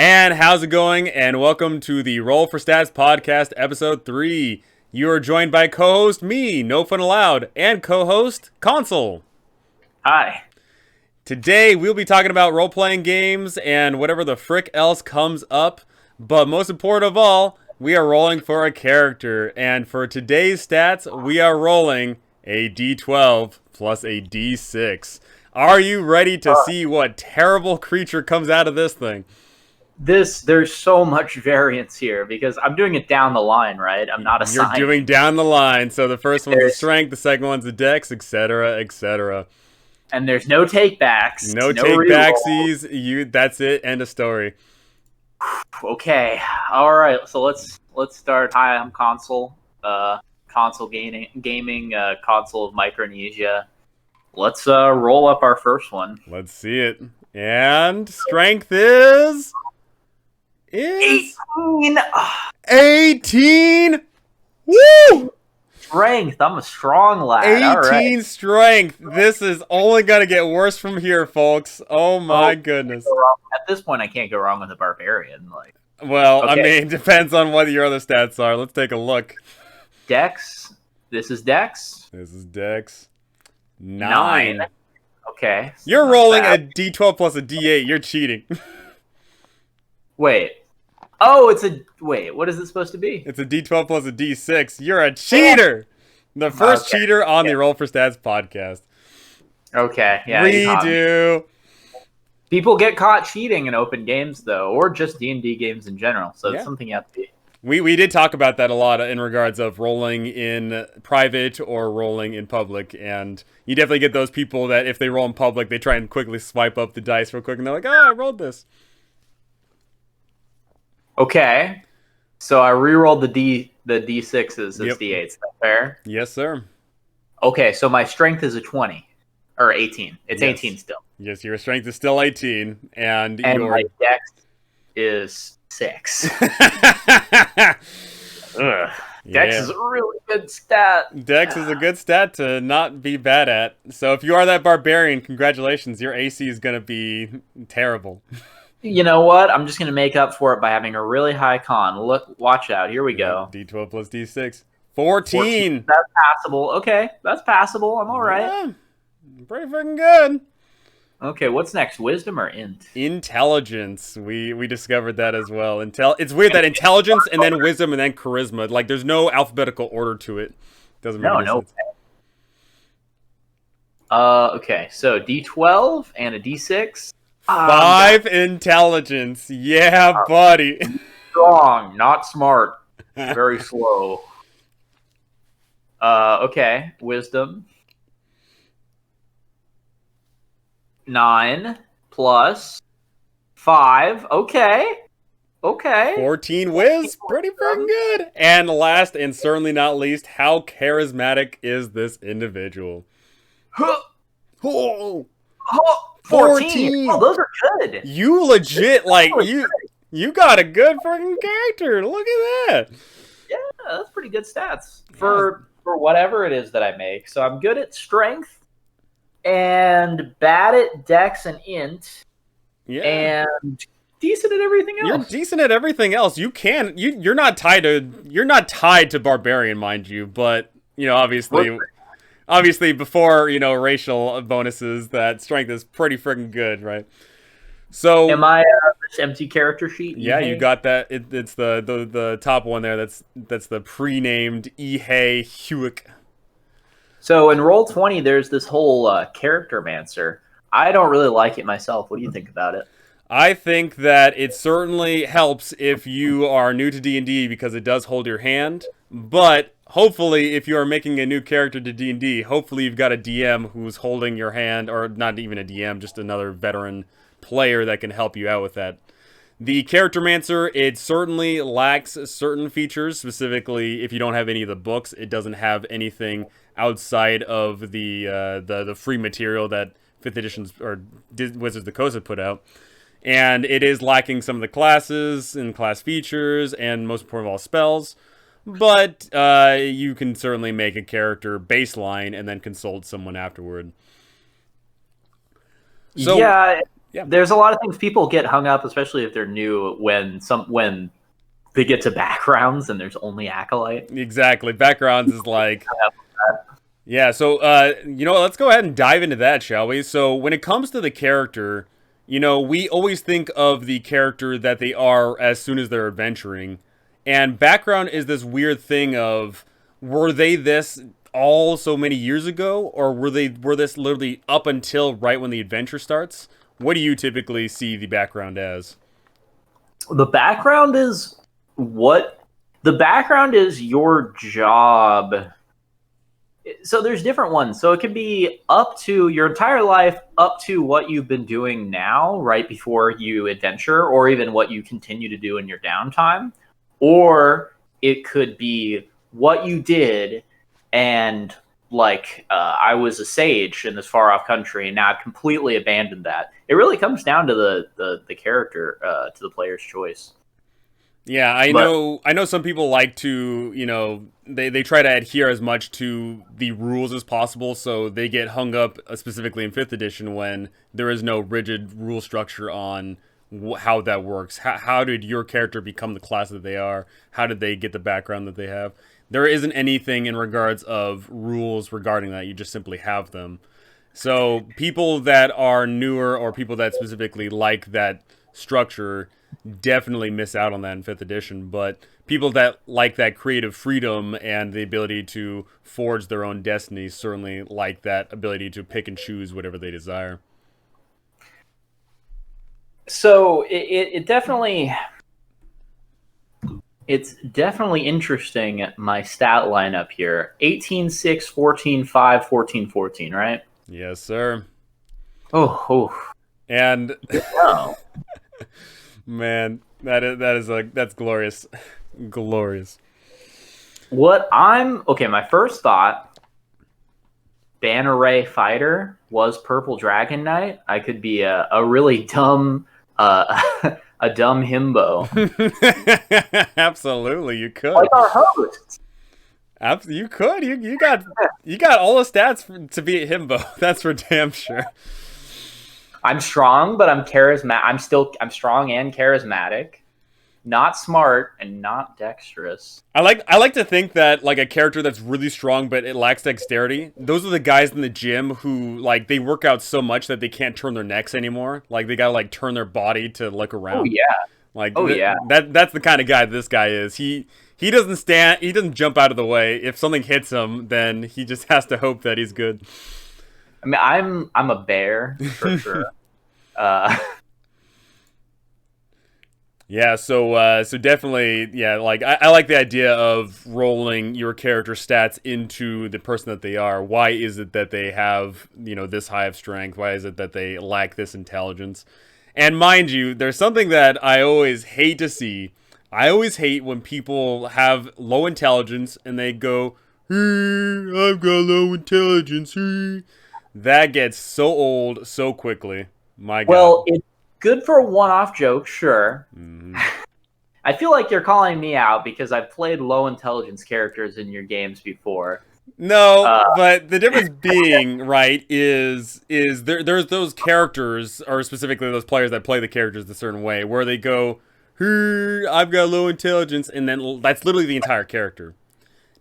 And how's it going? And welcome to the Roll for Stats podcast, episode 3. You are joined by co-host me, No Fun Allowed, and co-host Console. Hi. Today we'll be talking about role-playing games and whatever the frick else comes up. But most important of all, we are rolling for a character. And for today's stats, we are rolling a D12 plus a D6. Are you ready to see what terrible creature comes out of this thing? There's so much variance here because I'm doing it down the line, right? I'm not assigning. You're doing down the line. So the first one's a strength, the second one's a dex, etc., etc. And there's no takebacks. No take-backsies. That's it. End of story. Okay. All right. So let's start. Hi, I'm Console. Console gaming. Console of Micronesia. Let's roll up our first one. Let's see it. And strength is 18. 18. Woo! Strength. I'm a strong lad. 18 All right. strength. This is only gonna get worse from here, folks. Oh my goodness. At this point, I can't go wrong with a barbarian. Well, okay. I mean, it depends on what your other stats are. Let's take a look. Dex. This is Dex. This is Dex. 9. Okay. You're rolling a D12 plus a D8. You're cheating. Wait. Oh, wait, what is it supposed to be? It's a D12 plus a D6. You're a cheater! The first cheater on the Roll for Stats podcast. Okay, yeah. Redo. People get caught cheating in open games, though, or just D&D games in general, so it's something you have to be. We did talk about that a lot in regards of rolling in private or rolling in public, and you definitely get those people that if they roll in public, they try and quickly swipe up the dice real quick, and they're like, I rolled this. Okay, so I re-rolled the D6s as D8s. Is that fair? Yes, sir. Okay, so my strength is a 20. Or 18. It's 18 still. Yes, your strength is still 18, and your... my dex is 6. Ugh. Dex is a really good stat. Dex is a good stat to not be bad at. So if you are that barbarian, congratulations. Your AC is going to be terrible. You know what? I'm just going to make up for it by having a really high con. Look, watch out. Here we go. D12 plus D6. 14. That's passable. Okay, that's passable. I'm all right. Yeah, pretty freaking good. Okay, what's next? Wisdom or int? Intelligence. We discovered that as well. It's weird that intelligence and then wisdom and then charisma. Like, there's no alphabetical order to it. Doesn't make any sense. Okay, so D12 and a D6. 5 intelligence. Yeah, buddy. Strong, not smart. Very slow. Okay, wisdom. 9 plus 5. Okay. 14 whiz. Pretty freaking good. And last and certainly not least, how charismatic is this individual? Oh, 14. Oh, those are good. You legit, like, you got a good freaking character. Look at that. Yeah, that's pretty good stats for whatever it is that I make. So I'm good at strength and bad at dex and int. Yeah. And decent at everything else. You're decent at everything else. You're not tied to barbarian, mind you, but obviously before, racial bonuses, that strength is pretty freaking good, right? So am I this empty character sheet? Yeah, you got that. It's the top one there. That's the pre-named Ihei Hewick. So in Roll20, there's this whole charactermancer. I don't really like it myself. What do you think about it? I think that it certainly helps if you are new to D&D because it does hold your hand. But hopefully, if you are making a new character to D&D, hopefully you've got a DM who's holding your hand, or not even a DM, just another veteran player that can help you out with that. The Charactermancer, it certainly lacks certain features. Specifically, if you don't have any of the books, it doesn't have anything outside of the free material that 5th editions or Wizards of the Coast have put out. And it is lacking some of the classes and class features, and most important of all, spells. But you can certainly make a character baseline and then consult someone afterward. So, yeah, Yeah. There's a lot of things people get hung up, especially if they're new, when they get to backgrounds and there's only Acolyte. Exactly. Backgrounds is like, yeah. So, let's go ahead and dive into that, shall we? So, when it comes to the character, we always think of the character that they are as soon as they're adventuring, and background is this weird thing of, were they this all so many years ago, or were this literally up until right when the adventure starts? What do you typically see the background as? The background is your job. So there's different ones. So it could be up to your entire life, up to what you've been doing now, right before you adventure, or even what you continue to do in your downtime. Or it could be what you did, and I was a sage in this far off country, and now I've completely abandoned that. It really comes down to the character, to the player's choice. Yeah, I know some people like to, they try to adhere as much to the rules as possible, so they get hung up specifically in 5th edition when there is no rigid rule structure on how that works. How did your character become the class that they are? How did they get the background that they have? There isn't anything in regards of rules regarding that. You just simply have them. So people that are newer, or people that specifically like that structure, definitely miss out on that in 5th edition. But people that like that creative freedom and the ability to forge their own destiny certainly like that ability to pick and choose whatever they desire. So it's definitely interesting, my stat lineup here. 18, 6, 14, 5, 14, 14, right? Yes, sir. Oh. And Wow. man, that's glorious. Glorious. My first thought, Ban Array Fighter was Purple Dragon Knight. I could be a really dumb a dumb himbo. Absolutely, you could. Like our hosts. You could. You got all the stats to be a himbo. That's for damn sure. I'm strong, but I'm charismatic. I'm strong and charismatic. Not smart and not dexterous. I like to think that like a character that's really strong but it lacks dexterity, those are the guys in the gym who like they work out so much that they can't turn their necks anymore. Like they gotta like turn their body to look around. Oh yeah. Like yeah. That's the kind of guy this guy is. He doesn't jump out of the way. If something hits him, then he just has to hope that he's good. I mean, I'm a bear for sure. Yeah, so definitely, yeah, like I like the idea of rolling your character stats into the person that they are. Why is it that they have, this high of strength? Why is it that they lack this intelligence? And mind you, there's something that I always hate to see. I always hate when people have low intelligence and they go, "Hey, I've got low intelligence." Hey. That gets so old so quickly. My God. Well, it's good for a one-off joke, sure. Mm-hmm. I feel like you're calling me out because I've played low intelligence characters in your games before. No, but the difference being, right, is there's those characters, or specifically those players that play the characters a certain way, where they go, "Hey, I've got low intelligence," and then that's literally the entire character.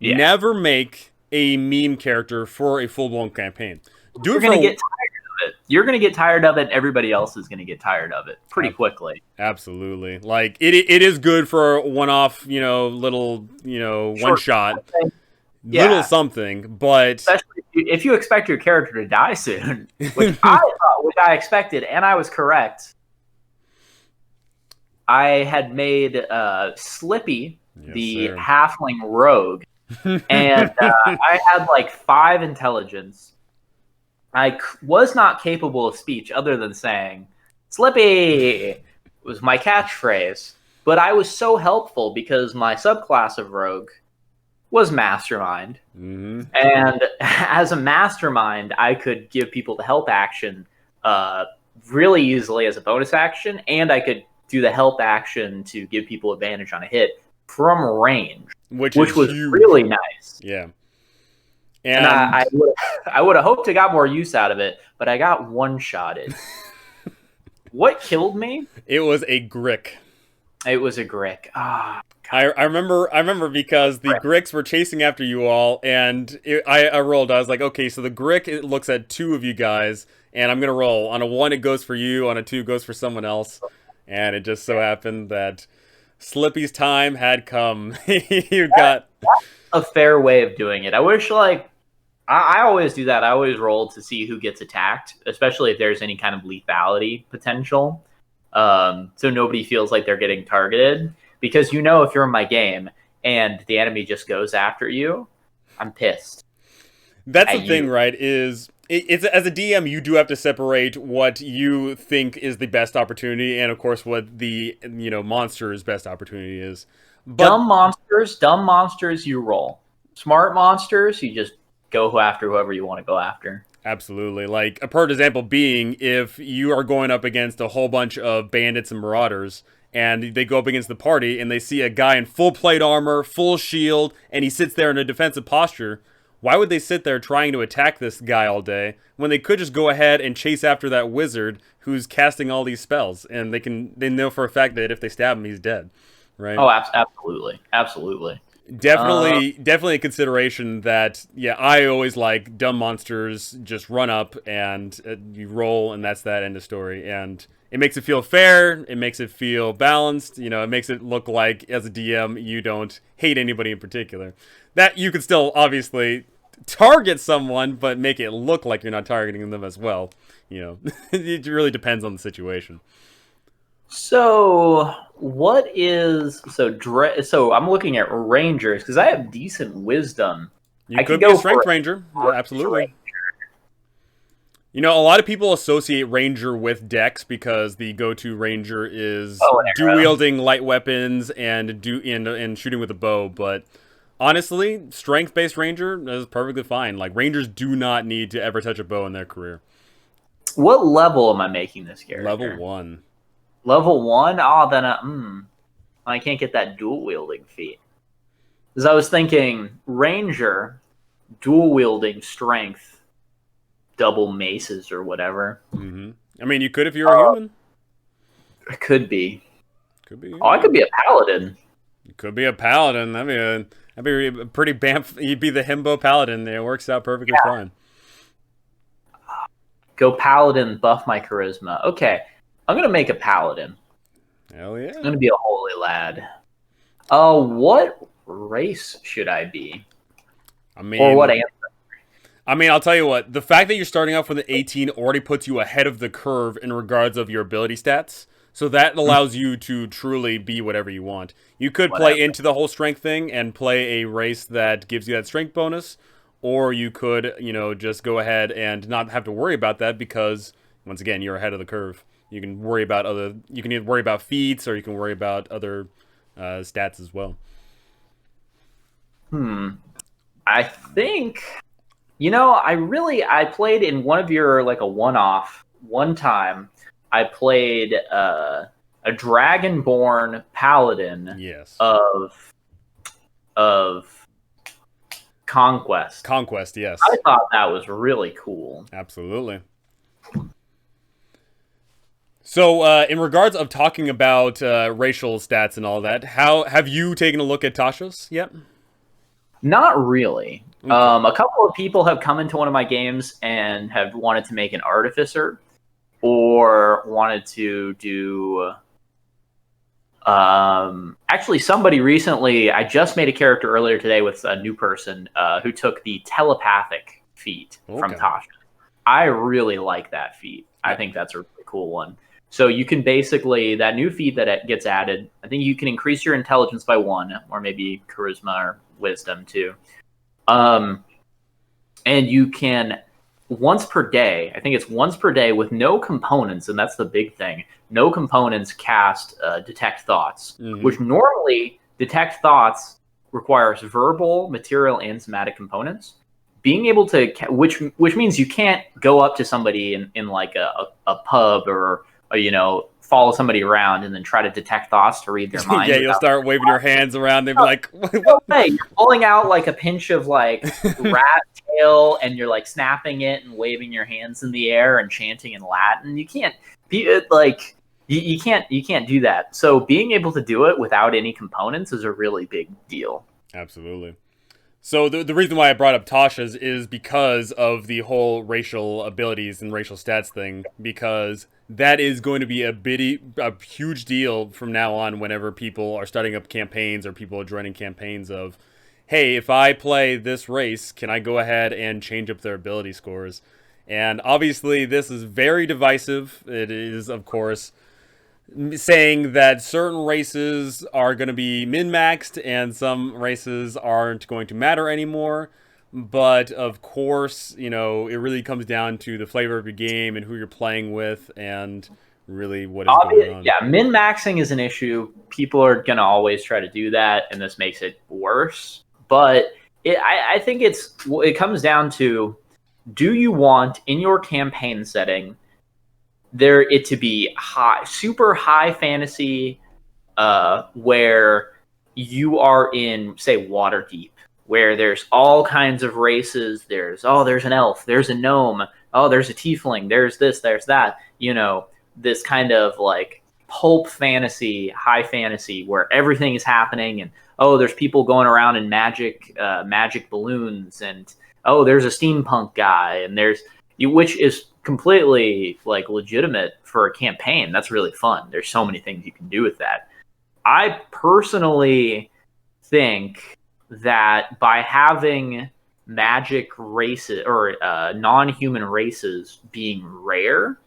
Yeah. Never make a meme character for a full-blown campaign. You're going to get tired of it. You're going to get tired of it. Everybody else is going to get tired of it pretty quickly. Absolutely. Like, it is good for a one-off, little, one-shot. Yeah. Little something, but especially if you expect your character to die soon, which I expected, and I was correct. I had made Slippy, the halfling rogue, and I had like 5 intelligence. I was not capable of speech other than saying "Slippy" was my catchphrase, but I was so helpful because my subclass of rogue was mastermind. Mm-hmm. And as a mastermind, I could give people the help action really easily as a bonus action, and I could do the help action to give people advantage on a hit from range, which was huge. Really nice. Yeah. And I would have hoped to got more use out of it, but I got one-shotted. What killed me? It was a Grick. It was a Grick. Ah, I remember because the Gricks were chasing after you all, and I rolled. I was like, okay, so the Grick, it looks at 2 of you guys, and I'm gonna roll. On a 1, it goes for you. On a 2, it goes for someone else. And it just so happened that Slippy's time had come. You got a fair way of doing it. I wish, like, I always do that. I always roll to see who gets attacked, especially if there's any kind of lethality potential. So nobody feels like they're getting targeted. Because if you're in my game and the enemy just goes after you, I'm pissed. That's the thing, right? It's as a DM, you do have to separate what you think is the best opportunity, and of course, what the monster's best opportunity is. But dumb monsters, you roll. Smart monsters, you just go after whoever you want to go after. Absolutely. Like a perfect example being if you are going up against a whole bunch of bandits and marauders, and they go up against the party, and they see a guy in full plate armor, full shield, and he sits there in a defensive posture. Why would they sit there trying to attack this guy all day when they could just go ahead and chase after that wizard who's casting all these spells, and they know for a fact that if they stab him, he's dead, right? Oh, absolutely. Definitely a consideration that, yeah, I always like dumb monsters just run up and you roll, and that's that, end of story. And it makes it feel fair, it makes it feel balanced, it makes it look like, as a DM, you don't hate anybody in particular. That you could still, obviously, target someone, but make it look like you're not targeting them as well. It really depends on the situation. So, so I'm looking at rangers, because I have decent wisdom. You could be a strength ranger, absolutely. A lot of people associate ranger with dex because the go-to ranger is dual-wielding light weapons and shooting with a bow, but honestly, strength-based ranger is perfectly fine. Like, rangers do not need to ever touch a bow in their career. What level am I making this character? Level 1. Level 1? Oh, then I can't get that dual-wielding feat. Because I was thinking, ranger, dual-wielding strength, double maces or whatever. Mm-hmm. I mean, you could if you're a human. It could be. Oh, I could be a paladin. You could be a paladin. That'd be a pretty bamf. You'd be the himbo paladin. It works out perfectly fine. Go paladin, buff my charisma. Okay, I'm gonna make a paladin. Hell yeah. I'm gonna be a holy lad. What race should I be? Or what answer? I'll tell you what. The fact that you're starting off with an 18 already puts you ahead of the curve in regards of your ability stats. So that allows you to truly be whatever you want. You could play into the whole strength thing and play a race that gives you that strength bonus. Or you could, just go ahead and not have to worry about that because, once again, you're ahead of the curve. You can worry about you can either worry about feats or you can worry about other stats as well. I think... I played in one of your, like, a one-off, one time, I played a Dragonborn Paladin of Conquest. Conquest, yes. I thought that was really cool. Absolutely. So, in regards of talking about racial stats and all that, have you taken a look at Tasha's yet? Not really. Okay. A couple of people have come into one of my games and have wanted to make an artificer or wanted to do... actually, somebody recently... I just made a character earlier today with a new person who took the telepathic feat from Tasha. I really like that feat. I think that's a really cool one. So you can basically... That new feat that gets added, I think you can increase your intelligence by 1, or maybe charisma or wisdom too. And you can, once per day, I think it's once per day with no components, and that's the big thing, no components cast Detect Thoughts, which normally Detect Thoughts requires verbal, material, and somatic components. Being able to, which means you can't go up to somebody in like a pub or follow somebody around and then try to detect thoughts to read their mind. Yeah, you'll start waving your hands around. They'll be like, no way. You're pulling out like a pinch of like rat tail and you're like snapping it and waving your hands in the air and chanting in Latin. You Like you can't do that. So being able to do it without any components is a really big deal. Absolutely. So the reason why I brought up Tasha's is because of the whole racial abilities and racial stats thing, because that is going to be a huge deal from now on whenever people are starting up campaigns or people are joining campaigns of, hey, if I play this race, can I go ahead and change up their ability scores? And obviously this is very divisive. It is, of course, saying that certain races are going to be min-maxed and some races aren't going to matter anymore. But of course, it really comes down to the flavor of your game and who you're playing with and really what is going on. Yeah, min-maxing is an issue. People are going to always try to do that, and this makes it worse. But I think it comes down to, do you want in your campaign setting it to be super high fantasy, where you are in, say, Waterdeep, where there's all kinds of races. There's an elf, there's a gnome, there's a tiefling, there's this, there's that. This kind of like pulp fantasy, high fantasy, where everything is happening, and there's people going around in magic balloons, and there's a steampunk guy, and which is completely like legitimate for a campaign. That's really fun. There's so many things you can do with that. I personally think that by having magic races or non-human races being rare,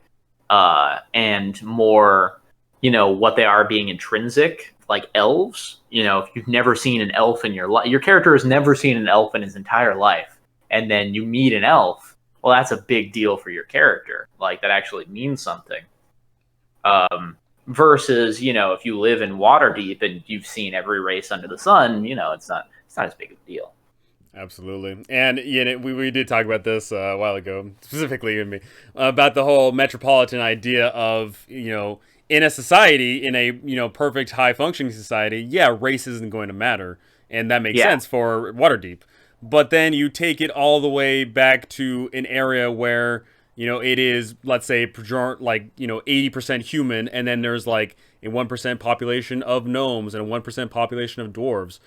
and more, what they are being intrinsic, like elves. If you've never seen an elf in your life, your character has never seen an elf in his entire life, and then you meet an elf, well, that's a big deal for your character. Like, that actually means something. Versus, if you live in Waterdeep and you've seen every race under the sun, it's not as big of a deal. Absolutely. And we did talk about this a while ago, specifically with me, about the whole metropolitan idea of, in a society, in a, perfect high functioning society, yeah, race isn't going to matter. And that makes sense for Waterdeep. But then you take it all the way back to an area where, it is, let's say, 80% human, and then there's like a 1% population of gnomes and a 1% population of dwarves.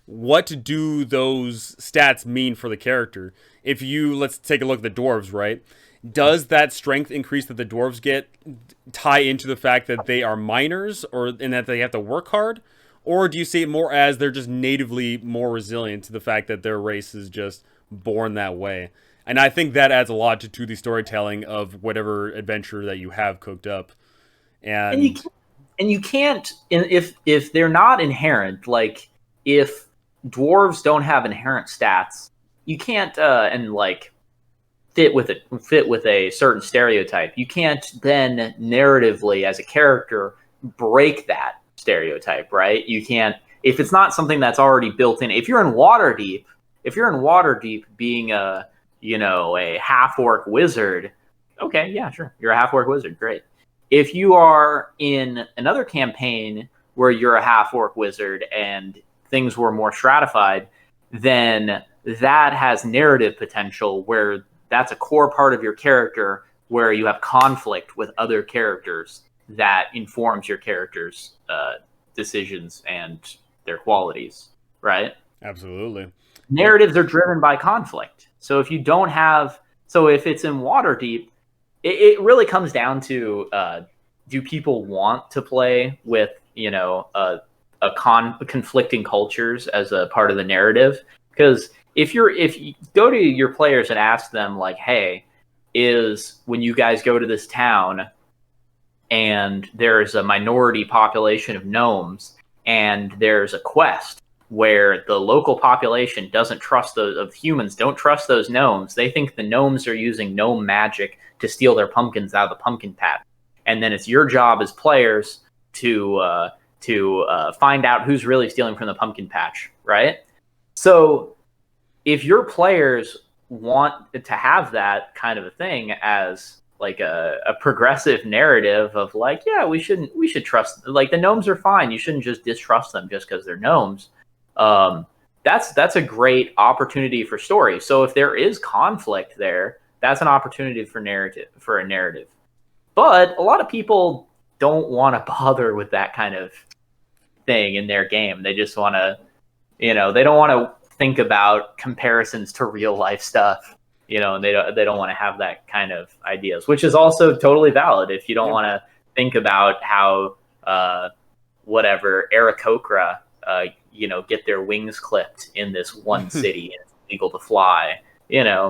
What do those stats mean for the character? Let's take a look at the dwarves, right? Does that strength increase that the dwarves get tie into the fact that they are miners and that they have to work hard? Or do you see it more as they're just natively more resilient to the fact that their race is just born that way? And I think that adds a lot to the storytelling of whatever adventure that you have cooked up. And you can't, if they're not inherent, like if dwarves don't have inherent stats, you can't fit with a certain stereotype. You can't then narratively as a character break that stereotype, right? You can't, if it's not something that's already built in. If you're in Waterdeep being a half-orc wizard, okay, yeah, sure, you're a half-orc wizard, great. If you are in another campaign where you're a half-orc wizard and things were more stratified, then that has narrative potential where that's a core part of your character, where you have conflict with other characters that informs your character's decisions and their qualities, right? Absolutely. Narratives are driven by conflict. So if it's in Waterdeep, it really comes down to, do people want to play with, conflicting cultures as a part of the narrative? Because if you go to your players and ask them, like, hey, when you guys go to this town and there's a minority population of gnomes and there's a quest where the local population doesn't trust humans don't trust those gnomes. They think the gnomes are using gnome magic to steal their pumpkins out of the pumpkin patch. And then it's your job as players to find out who's really stealing from the pumpkin patch, right? So if your players want to have that kind of a thing as like a progressive narrative of like, yeah, we should trust, like, the gnomes are fine. You shouldn't just distrust them just because they're gnomes. That's a great opportunity for story. So if there is conflict there, that's an opportunity for a narrative. But a lot of people don't want to bother with that kind of thing in their game. They just want to, they don't want to think about comparisons to real life stuff. And they don't want to have that kind of ideas, which is also totally valid. If you don't want to think about how whatever Aarakocra, get their wings clipped in this one city and it's illegal to fly,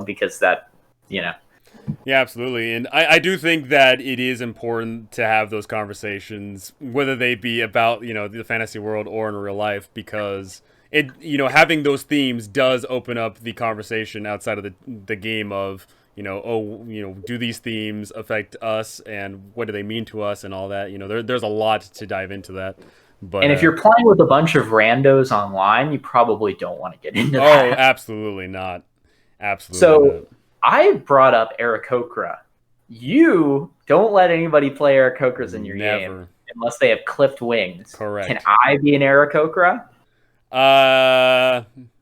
because that, Yeah, absolutely. And I do think that it is important to have those conversations, whether they be about, the fantasy world or in real life, because it, having those themes does open up the conversation outside of the game of, do these themes affect us and what do they mean to us and all that? There's a lot to dive into that. But, and if you're playing with a bunch of randos online, you probably don't want to get into that. Oh, absolutely not. Absolutely so, not. I brought up Aarakocra. You don't let anybody play Aarakocras in your game unless they have clipped wings. Correct. Can I be an Aarakocra?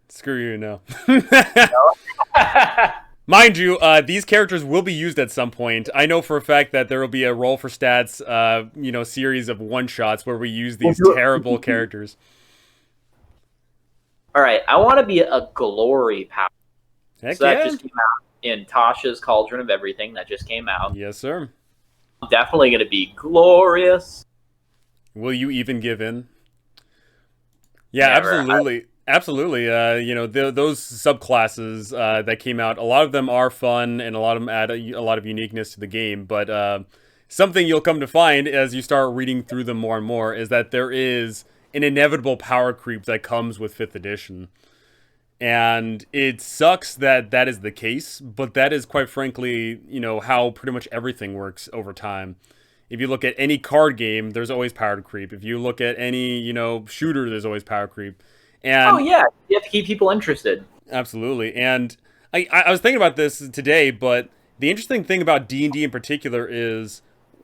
Screw you, no. Mind you, these characters will be used at some point. I know for a fact that there will be a roll for stats, series of one-shots where we use these terrible characters. All right, I want to be a glory power. Heck so yeah. That just came out in Tasha's Cauldron of Everything. That just came out. Yes, sir. I'm definitely going to be glorious. Will you even give in? Yeah, Never. Absolutely. Absolutely. Those subclasses that came out, a lot of them are fun and a lot of them add a lot of uniqueness to the game. But something you'll come to find as you start reading through them more and more is that there is an inevitable power creep that comes with 5th edition. And it sucks that that is the case, but that is quite frankly, how pretty much everything works over time. If you look at any card game, there's always power creep. If you look at any, shooter, there's always power creep. And you have to keep people interested. Absolutely. And I was thinking about this today, but the interesting thing about D&D in particular is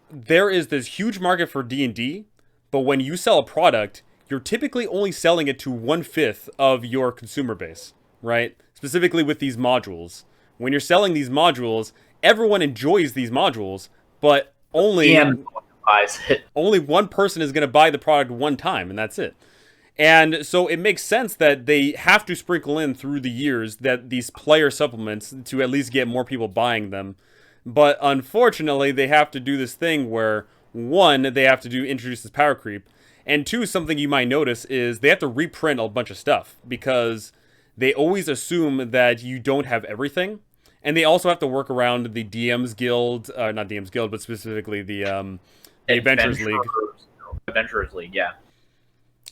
there is this huge market for D&D, but when you sell a product, you're typically only selling it to 1/5 of your consumer base, right? Specifically with these modules. When you're selling these modules, everyone enjoys these modules, but only one person is going to buy the product one time, and that's it. And so it makes sense that they have to sprinkle in through the years that these player supplements to at least get more people buying them. But unfortunately, they have to do this thing where, one, they have to introduce this power creep, and two, something you might notice is they have to reprint a bunch of stuff because they always assume that you don't have everything. And they also have to work around the DM's Guild, not DM's Guild, but specifically the Adventurers League. Adventurers League, yeah.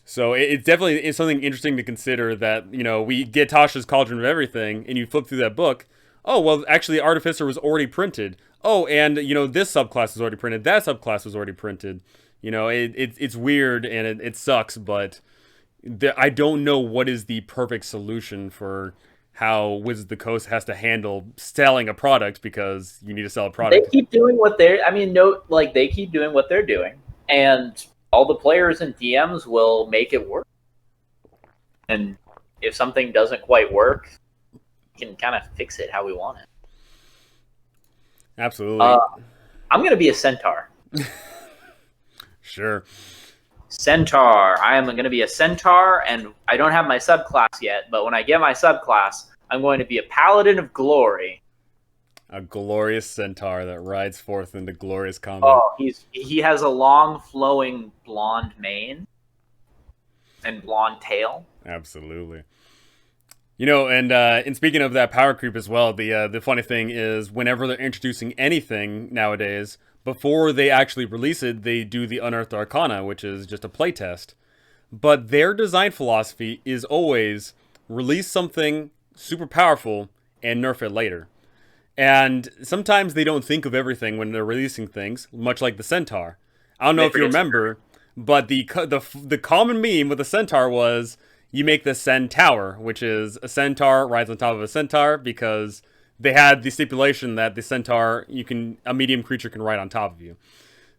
So it's definitely something interesting to consider that, we get Tasha's Cauldron of Everything, and you flip through that book. Oh, well, actually, Artificer was already printed. Oh, and, this subclass was already printed. That subclass was already printed. It's weird, and it sucks, but I don't know what is the perfect solution for how Wizards of the Coast has to handle selling a product because you need to sell a product. They keep doing what they keep doing what they're doing, and all the players and DMs will make it work. And if something doesn't quite work, we can kind of fix it how we want it. Absolutely. I'm going to be a centaur. Sure. Centaur. I am going to be a centaur, and I don't have my subclass yet, but when I get my subclass, I'm going to be a paladin of glory. A glorious centaur that rides forth into glorious combat. Oh, he has a long, flowing blonde mane and blonde tail. Absolutely. And speaking of that power creep as well, the funny thing is whenever they're introducing anything nowadays, before they actually release it, they do the Unearthed Arcana, which is just a playtest. But their design philosophy is always release something super powerful and nerf it later. And sometimes they don't think of everything when they're releasing things, much like the Centaur. I don't know if you remember, but the common meme with the Centaur was you make the Centaur, which is a Centaur rides on top of a Centaur because they had the stipulation that the Centaur, a medium creature can ride on top of you.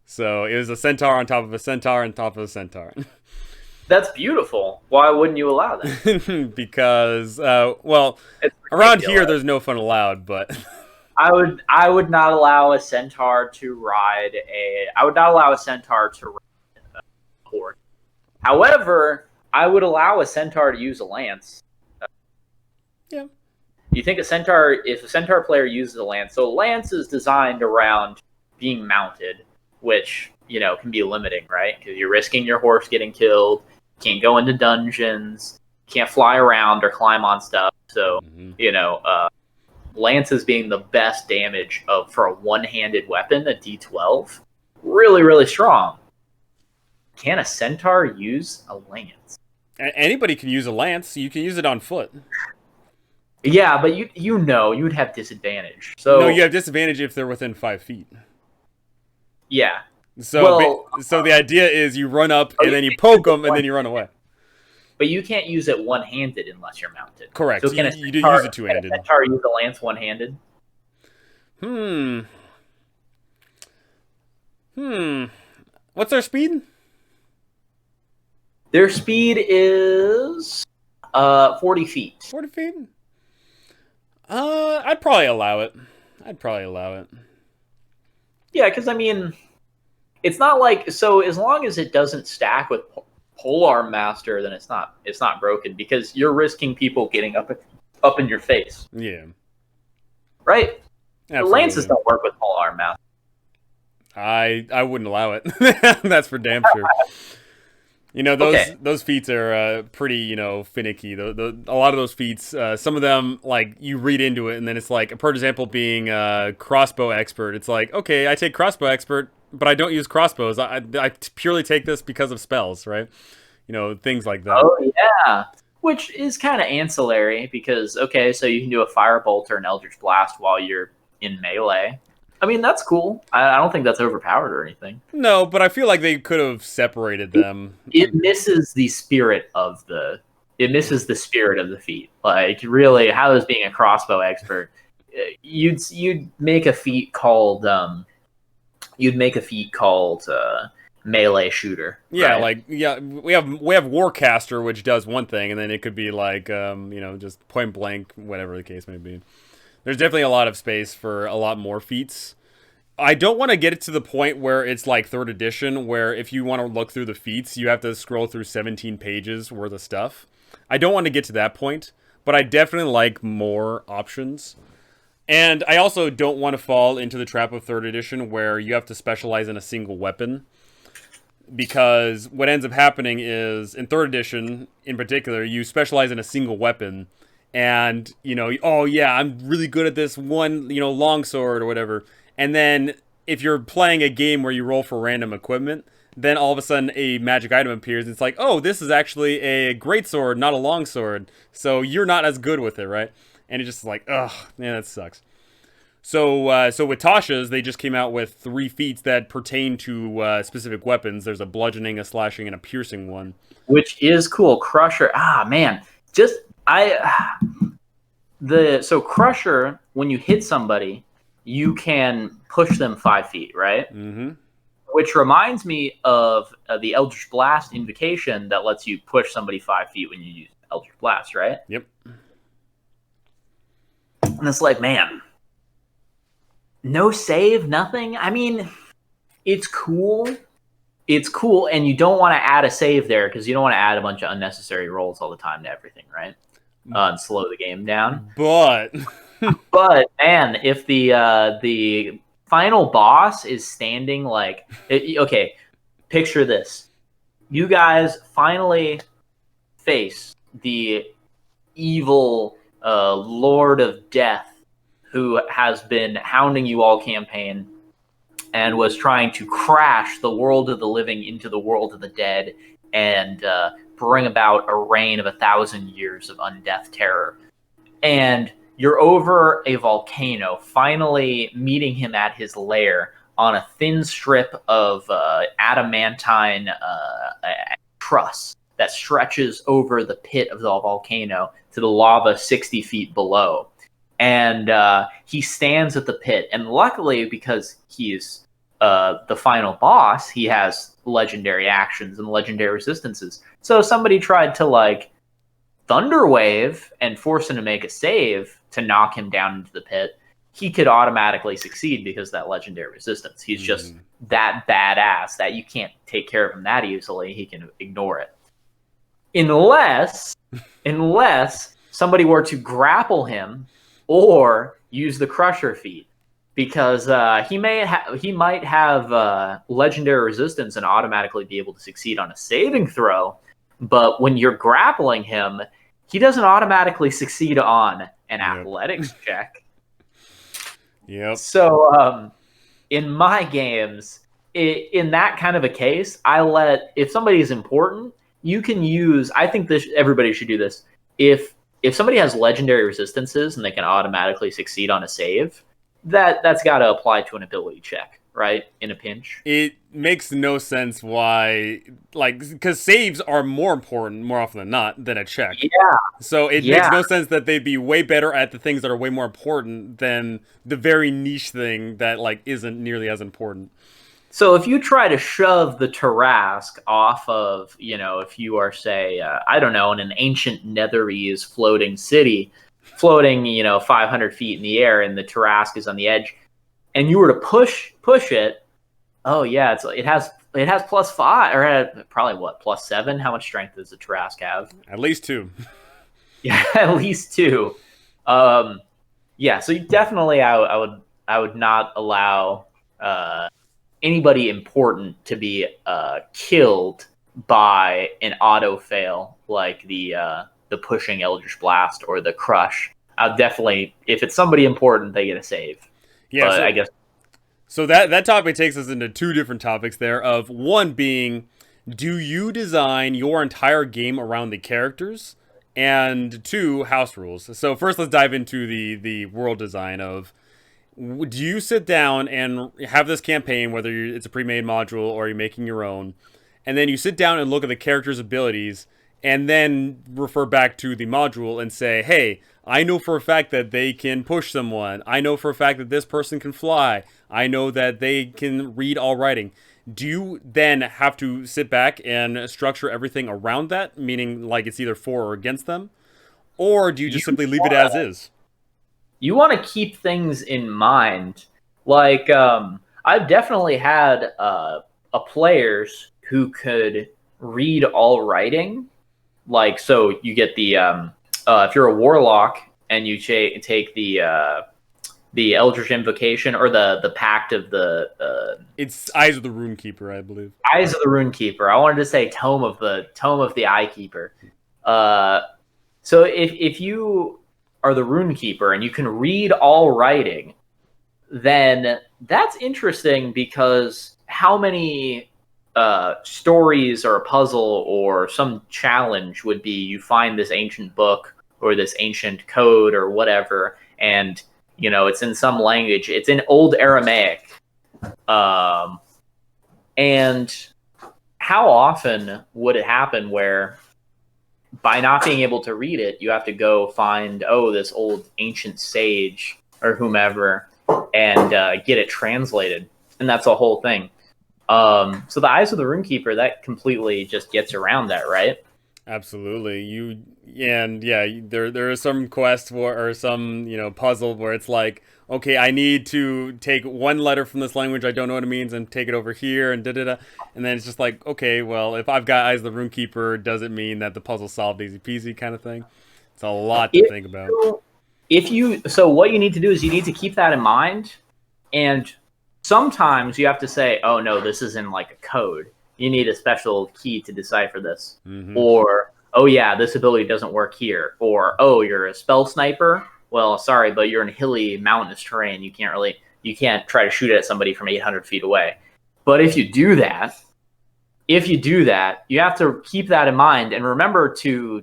So it was a Centaur on top of a Centaur on top of a Centaur. That's beautiful. Why wouldn't you allow that? Because, around here there's no fun allowed, but... I would not allow a centaur to ride a. I would not allow a centaur to ride a horse. However, I would allow a centaur to use a lance. Yeah. You think a centaur? If a centaur player uses a lance, so a lance is designed around being mounted, which can be limiting, right? Because you're risking your horse getting killed. Can't go into dungeons. Can't fly around or climb on stuff. So lances being the best damage for a one-handed weapon, a D12, really, really strong. Can a centaur use a lance? Anybody can use a lance. You can use it on foot. Yeah, but you would have disadvantage. So no, you have disadvantage if they're within 5 feet. Yeah. So so the idea is you run up and then you poke them and then you run away. But you can't use it one-handed unless you're mounted. Correct. So you do use it two-handed. Can a centaur use a lance one-handed? What's their speed? Their speed is 40 feet. 40 feet? I'd probably allow it. Yeah, because it's not like as long as it doesn't stack with Polearm Master, then it's not broken because you're risking people getting up in your face. Yeah. Right? Absolutely. The lances don't work with Polearm Master. I wouldn't allow it. That's for damn sure. Those feats are pretty, finicky. A lot of those feats, some of them, like, you read into it, and then it's like, for example, being a crossbow expert. It's like, okay, I take crossbow expert, but I don't use crossbows. I purely take this because of spells, right? Things like that. Oh, yeah. Which is kind of ancillary because, okay, so you can do a Firebolt or an Eldritch Blast while you're in melee. That's cool. I don't think that's overpowered or anything. No, but I feel like they could have separated them. It misses the spirit of the feat. Like, really, how is being a crossbow expert? You'd make a feat called melee shooter. Yeah, right? we have Warcaster, which does one thing, and then it could be like just point blank, whatever the case may be. There's definitely a lot of space for a lot more feats. I don't want to get it to the point where it's like 3rd edition, where if you want to look through the feats, you have to scroll through 17 pages worth of stuff. I don't want to get to that point, but I definitely like more options. And I also don't want to fall into the trap of 3rd edition, where you have to specialize in a single weapon. Because what ends up happening is, in 3rd edition, in particular, you specialize in a single weapon, and, oh yeah, I'm really good at this one, longsword or whatever. And then, if you're playing a game where you roll for random equipment, then all of a sudden a magic item appears. It's like, oh, this is actually a greatsword, not a longsword. So you're not as good with it, right? And it's just like, ugh, man, that sucks. So with Tasha's, they just came out with 3 feats that pertain to specific weapons. There's a bludgeoning, a slashing, and a piercing one. Which is cool. Crusher. Man. So Crusher, when you hit somebody, you can push them 5 feet, right? Mm-hmm. Which reminds me of the Eldritch Blast invocation that lets you push somebody 5 feet when you use Eldritch Blast, right? Yep. And it's like, man, no save, nothing. It's cool. It's cool, and you don't want to add a save there because you don't want to add a bunch of unnecessary rolls all the time to everything, right? And slow the game down. But man, if the final boss is standing okay, picture this: you guys finally face the evil Lord of Death, who has been hounding you all campaign and was trying to crash the world of the living into the world of the dead and bring about a reign of 1,000 years of undeath terror. And you're over a volcano, finally meeting him at his lair on a thin strip of adamantine truss that stretches over the pit of the volcano to the lava 60 feet below. And he stands at the pit. And luckily, because he's the final boss, he has legendary actions and legendary resistances. So somebody tried to Thunderwave and force him to make a save to knock him down into the pit. he could automatically succeed because of that legendary resistance. He's just that badass that you can't take care of him that easily. He can ignore it. Unless somebody were to grapple him or use the Crusher feat. Because he might have legendary resistance and automatically be able to succeed on a saving throw, but when you're grappling him, he doesn't automatically succeed on an athletics check. Yep. So in my games, in that kind of a case, if somebody is important, you can use. I think everybody should do this. If somebody has legendary resistances and they can automatically succeed on a save, that's got to apply to an ability check, right? In a pinch. It makes no sense why, because saves are more important more often than not than a check. Yeah. So it makes no sense that they'd be way better at the things that are way more important than the very niche thing that isn't nearly as important. So if you try to shove the Tarask off of, if you are, say, I don't know, in an ancient Netherese floating city, floating, 500 feet in the air, and the Tarask is on the edge, and you were to push it, oh yeah, it has +5, or probably +7. How much strength does the Tarask have? At least 2. Yeah, at least 2. Yeah, so definitely, I would not allow anybody important to be killed by an auto fail like the pushing Eldritch Blast or the Crush. I'll definitely, if it's somebody important, they get a save. Yeah, but I guess. So that topic takes us into 2 different topics there, of one being, do you design your entire game around the characters? And 2, house rules. So first let's dive into the world design of, do you sit down and have this campaign, whether it's a pre-made module or you're making your own, and then you sit down and look at the character's abilities, and then refer back to the module and say, hey, I know for a fact that they can push someone. I know for a fact that this person can fly. I know that they can read all writing. Do you then have to sit back and structure everything around that, meaning it's either for or against them? Or do you just simply leave it as is? You want to keep things in mind. I've definitely had players who could read all writing. So you get the if you're a warlock and you take the Eldritch Invocation or the Pact of the it's Eyes of the Runekeeper, I believe. Eyes of the Runekeeper. I wanted to say Tome of the Eye Keeper. So if you are the Runekeeper and you can read all writing, then that's interesting, because how many stories or a puzzle or some challenge would be you find this ancient book or this ancient code or whatever, and it's in some language, it's in Old Aramaic, and how often would it happen where by not being able to read it, you have to go find this old ancient sage or whomever and get it translated, and that's a whole thing. So the Eyes of the Runekeeper, that completely just gets around that, right? Absolutely. There is some quest or some puzzle where it's like, okay, I need to take one letter from this language, I don't know what it means, and take it over here and da-da-da. And then it's just like, okay, well, if I've got Eyes of the Runekeeper, does it mean that the puzzle's solved easy peasy kind of thing? It's a lot to think about. So what you need to do is you need to keep that in mind, and sometimes you have to say, oh no, this is in a code. You need a special key to decipher this. Mm-hmm. Or, oh yeah, this ability doesn't work here. Or, oh, you're a spell sniper? Well, sorry, but you're in hilly, mountainous terrain. You can't try to shoot at somebody from 800 feet away. But if you do that, you have to keep that in mind and remember to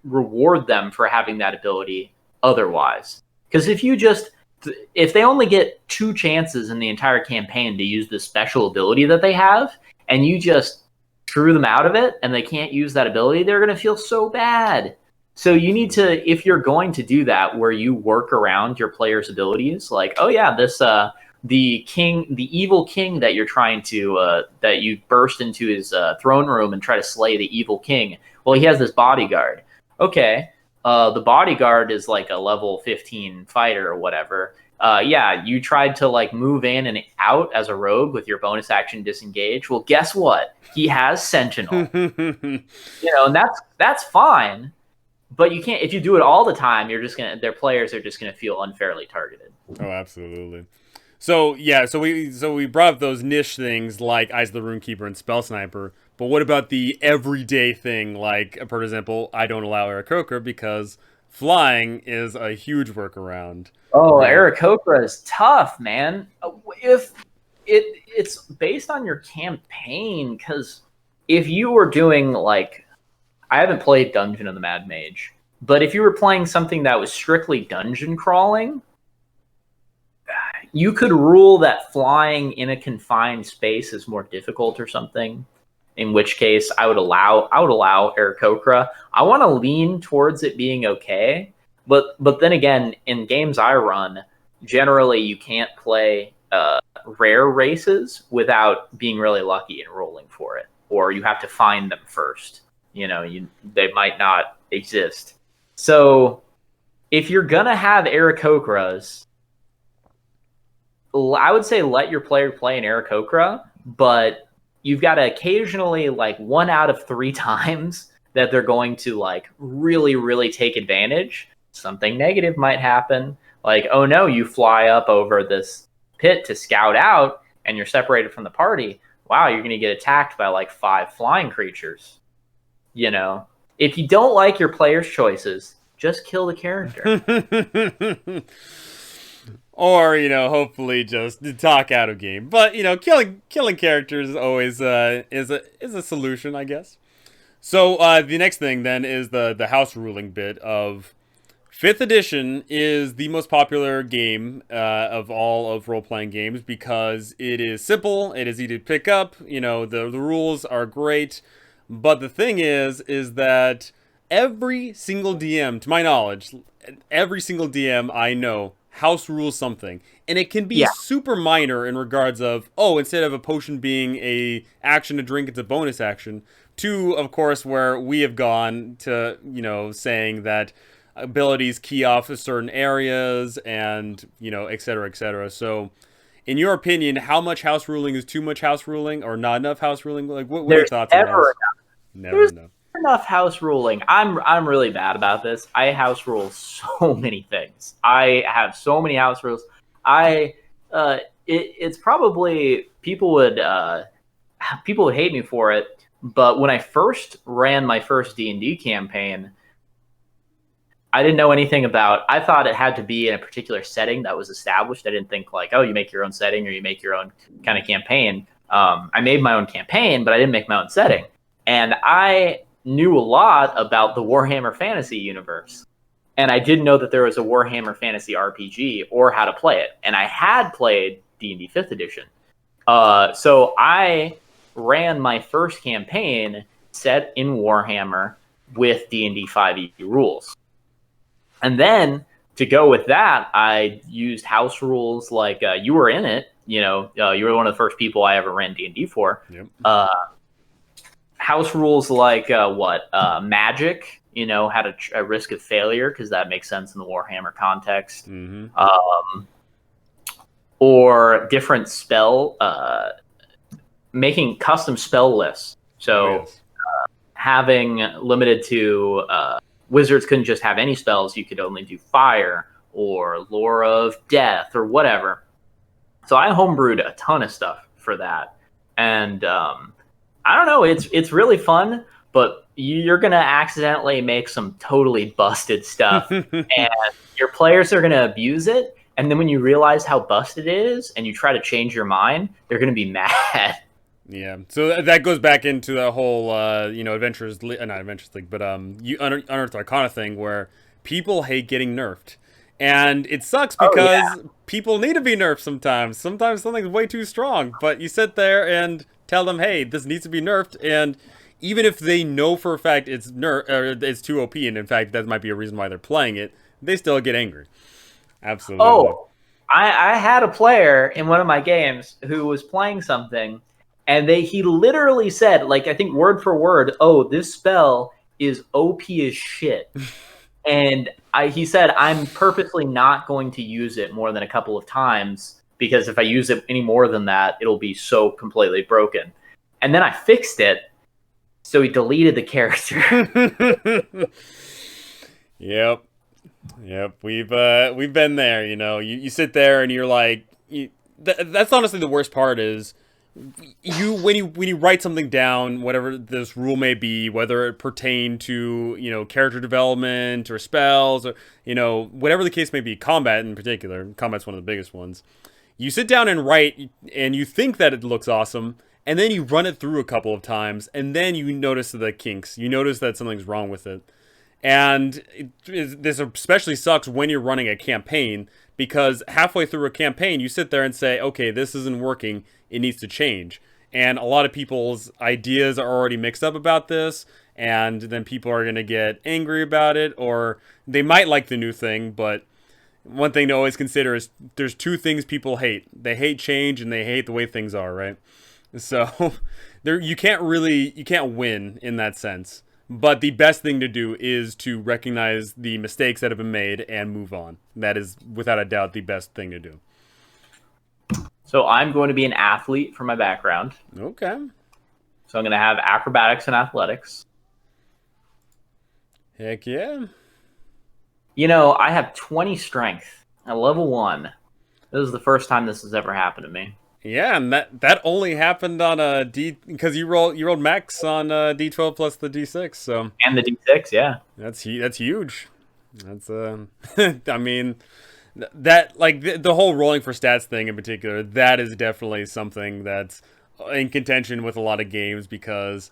reward them for having that ability otherwise. Because if they only get 2 chances in the entire campaign to use this special ability that they have, and you just screw them out of it and they can't use that ability, they're going to feel so bad. So you need to, if you're going to do that, where you work around your player's abilities, oh yeah, this the evil king that you're trying to that you burst into his throne room and try to slay the evil king. Well, he has this bodyguard. Okay, the bodyguard is a level 15 fighter or whatever, yeah, you tried to like move in and out as a rogue with your bonus action disengage. Well, guess what? He has Sentinel. And that's fine. But you can't if you do it all the time. Their players are just gonna feel unfairly targeted. Oh, absolutely. So yeah, so we brought up those niche things like Eyes of the Runekeeper and Spell Sniper, but what about the everyday thing? Like, for example, I don't allow Aarakocra because flying is a huge workaround. Oh, Right. Aarakocra is tough, man. If it's based on your campaign, because if you were doing like, I haven't played Dungeon of the Mad Mage, but if you were playing something that was strictly dungeon crawling, you could rule that flying in a confined space is more difficult or something. In which case, I would allow Aarakocra. I want to lean towards it being okay, but then again, in games I run, generally you can't play rare races without being really lucky and rolling for it, or you have to find them first. They might not exist. So if you're gonna have Aarakocras, I would say let your player play an Aarakocra, but you've got to occasionally, like 1 out of 3 times that they're going to like really, really take advantage, something negative might happen. Like, oh no, you fly up over this pit to scout out and you're separated from the party. Wow, you're going to get attacked by like 5 flying creatures. If you don't like your player's choices, just kill the character. Or, hopefully just talk out of game. But, killing characters is always is a solution, I guess. So the next thing then is the house ruling bit of 5th edition is the most popular game of all of role-playing games because it is simple, it is easy to pick up, the rules are great. But the thing is that every single DM, to my knowledge, every single DM I know house rules something, and it can be super minor in regards of, instead of a potion being a action to drink, it's a bonus action, to, of course, where we have gone to, saying that abilities key off of certain areas and, et cetera, et cetera. So in your opinion, how much house ruling is too much house ruling or not enough house ruling? Like, what are your thoughts on this? Never enough. Enough house ruling. I'm really bad about this. I house rule so many things. I have so many house rules. It's probably people would hate me for it, but when I first ran my first D&D campaign, I didn't know anything about. I thought it had to be in a particular setting that was established. I didn't think like, you make your own setting or you make your own kind of campaign. I made my own campaign, but I didn't make my own setting, and I knew a lot about the Warhammer Fantasy universe. And I didn't know that there was a Warhammer Fantasy RPG or how to play it. And I had played D&D 5th edition. So I ran my first campaign set in Warhammer with D&D 5e rules. And then to go with that, I used house rules like you were in it. You were one of the first people I ever ran D&D for. Yep. House rules like magic, had a risk of failure because that makes sense in the Warhammer context. Mm-hmm. Or different spell, making custom spell lists. So having limited to wizards couldn't just have any spells. You could only do fire or lore of death or whatever. So I homebrewed a ton of stuff for that. And I don't know. It's really fun, but you're gonna accidentally make some totally busted stuff, and your players are gonna abuse it. And then when you realize how busted it is, and you try to change your mind, they're gonna be mad. Yeah. So that goes back into the whole, Adventures, not Adventures League, but Unearthed Arcana thing where people hate getting nerfed. And it sucks because people need to be nerfed sometimes. Sometimes something's way too strong, but you sit there and tell them, hey, this needs to be nerfed, and even if they know for a fact it's it's too OP, and in fact that might be a reason why they're playing it, they still get angry. Absolutely. Oh, I had a player in one of my games who was playing something, and he literally said, like, I think word for word, this spell is OP as shit. And he said, I'm purposely not going to use it more than a couple of times because if I use it any more than that, it'll be so completely broken. And then I fixed it, so he deleted the character. Yep. We've been there. You sit there and you're like, that's honestly the worst part is when you write something down, whatever this rule may be, whether it pertain to character development or spells or whatever the case may be, combat in particular. Combat's one of the biggest ones. You sit down and write, and you think that it looks awesome, and then you run it through a couple of times, and then you notice the kinks. You notice that something's wrong with it. And this especially sucks when you're running a campaign, because halfway through a campaign, you sit there and say, okay, this isn't working, it needs to change. And a lot of people's ideas are already mixed up about this, and then people are going to get angry about it, or they might like the new thing, but one thing to always consider is there's two things people hate. They hate change, and they hate the way things are, right? So you can't win in that sense. But the best thing to do is to recognize the mistakes that have been made and move on. That is, without a doubt, the best thing to do. So I'm going to be an athlete for my background. Okay. So I'm going to have acrobatics and athletics. Heck yeah. I have 20 strength at level 1. This is the first time this has ever happened to me. Yeah, and that only happened on a D, because you rolled max on D12 plus the D6, so and the D6, yeah. That's huge. That's I mean, that like the whole rolling for stats thing in particular, that is definitely something that's in contention with a lot of games, because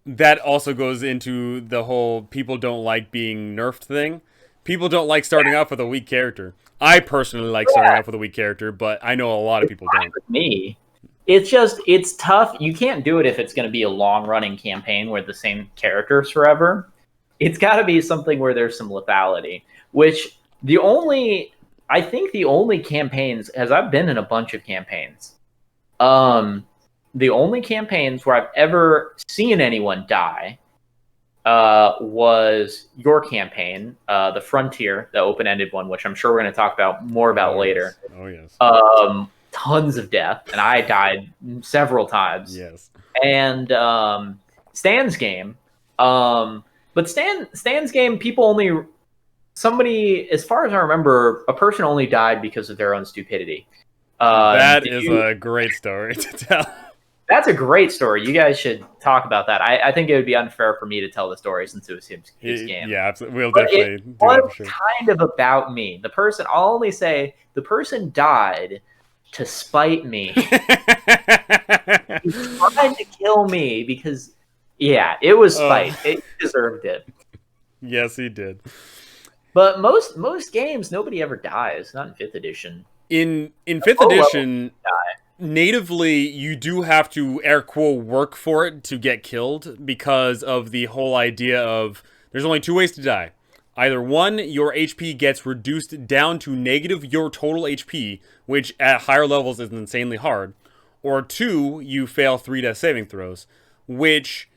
that also goes into the whole people don't like being nerfed thing. People don't like starting off with a weak character. I personally like starting off with a weak character, but I know a lot of people don't. With me, it's tough. You can't do it if it's going to be a long-running campaign where the same characters forever. It's got to be something where there's some lethality, which I think the only campaigns, as I've been in a bunch of campaigns, the only campaigns where I've ever seen anyone die was your campaign, the Frontier, the open-ended one, which I'm sure we're going to talk more about later. Yes. Oh, yes. Tons of death, and I died several times. Yes. And Stan's game, but Stan's game, somebody, as far as I remember, a person only died because of their own stupidity. That is a great story to tell. That's a great story. You guys should talk about that. I think it would be unfair for me to tell the story since it was his game. Yeah, absolutely. We'll definitely do that. It was sure. kind of about me. I'll only say the person died to spite me. He tried to kill me because, yeah, it was spite. It deserved it. Yes, he did. But most games, nobody ever dies. Not in 5th edition. In 5th edition, natively, you do have to, air quote, work for it to get killed, because of the whole idea of there's only two ways to die. Either one, your HP gets reduced down to negative your total HP, which at higher levels is insanely hard, or two, you fail 3 death saving throws, which,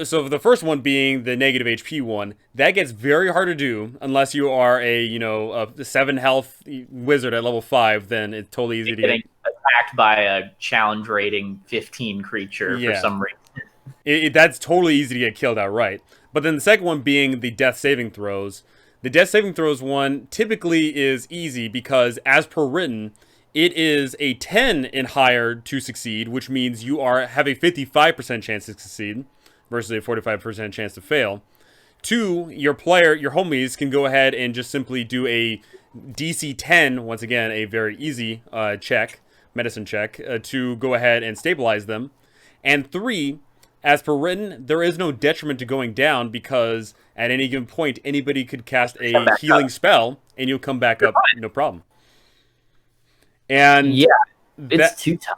so the first one being the negative HP one, that gets very hard to do unless you are a 7 health wizard at level 5. Then it's totally easy to get attacked by a challenge rating 15 creature for some reason. That's totally easy to get killed outright. But then the second one being the death saving throws. The death saving throws one typically is easy because, as per written, it is a 10 and higher to succeed, which means you have a 55% chance to succeed versus a 45% chance to fail. 2, your homies can go ahead and just simply do a DC 10, once again, a very easy medicine check, to go ahead and stabilize them. And 3, as per written, there is no detriment to going down, because at any given point, anybody could cast a healing spell and you'll come back up, no problem. And yeah, it's too tough.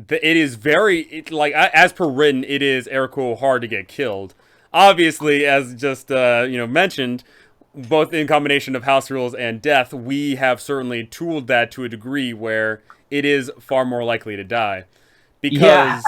It is as per written, it is air quote hard to get killed. Obviously, as just mentioned, both in combination of Houserules and death, we have certainly tooled that to a degree where it is far more likely to die. Because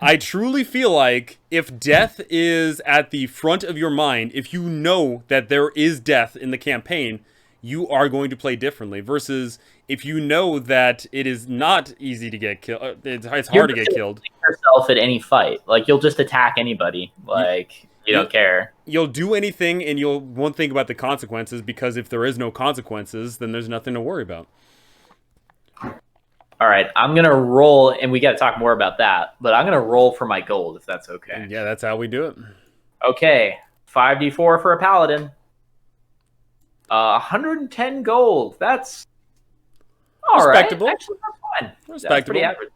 I truly feel like if death is at the front of your mind, if you know that there is death in the campaign, you are going to play differently. Versus if you know that it is not easy to get killed, it's hard to get killed. Yourself at any fight, like you'll just attack anybody, like you don't care. You'll do anything, and you won't think about the consequences, because if there is no consequences, then there's nothing to worry about. All right, I'm going to roll, and we got to talk more about that, but I'm going to roll for my gold, if that's okay. Yeah, that's how we do it. Okay, 5d4 for a paladin. 110 gold. That's all respectable. Right. Actually, that's fine. Respectable. That's pretty average.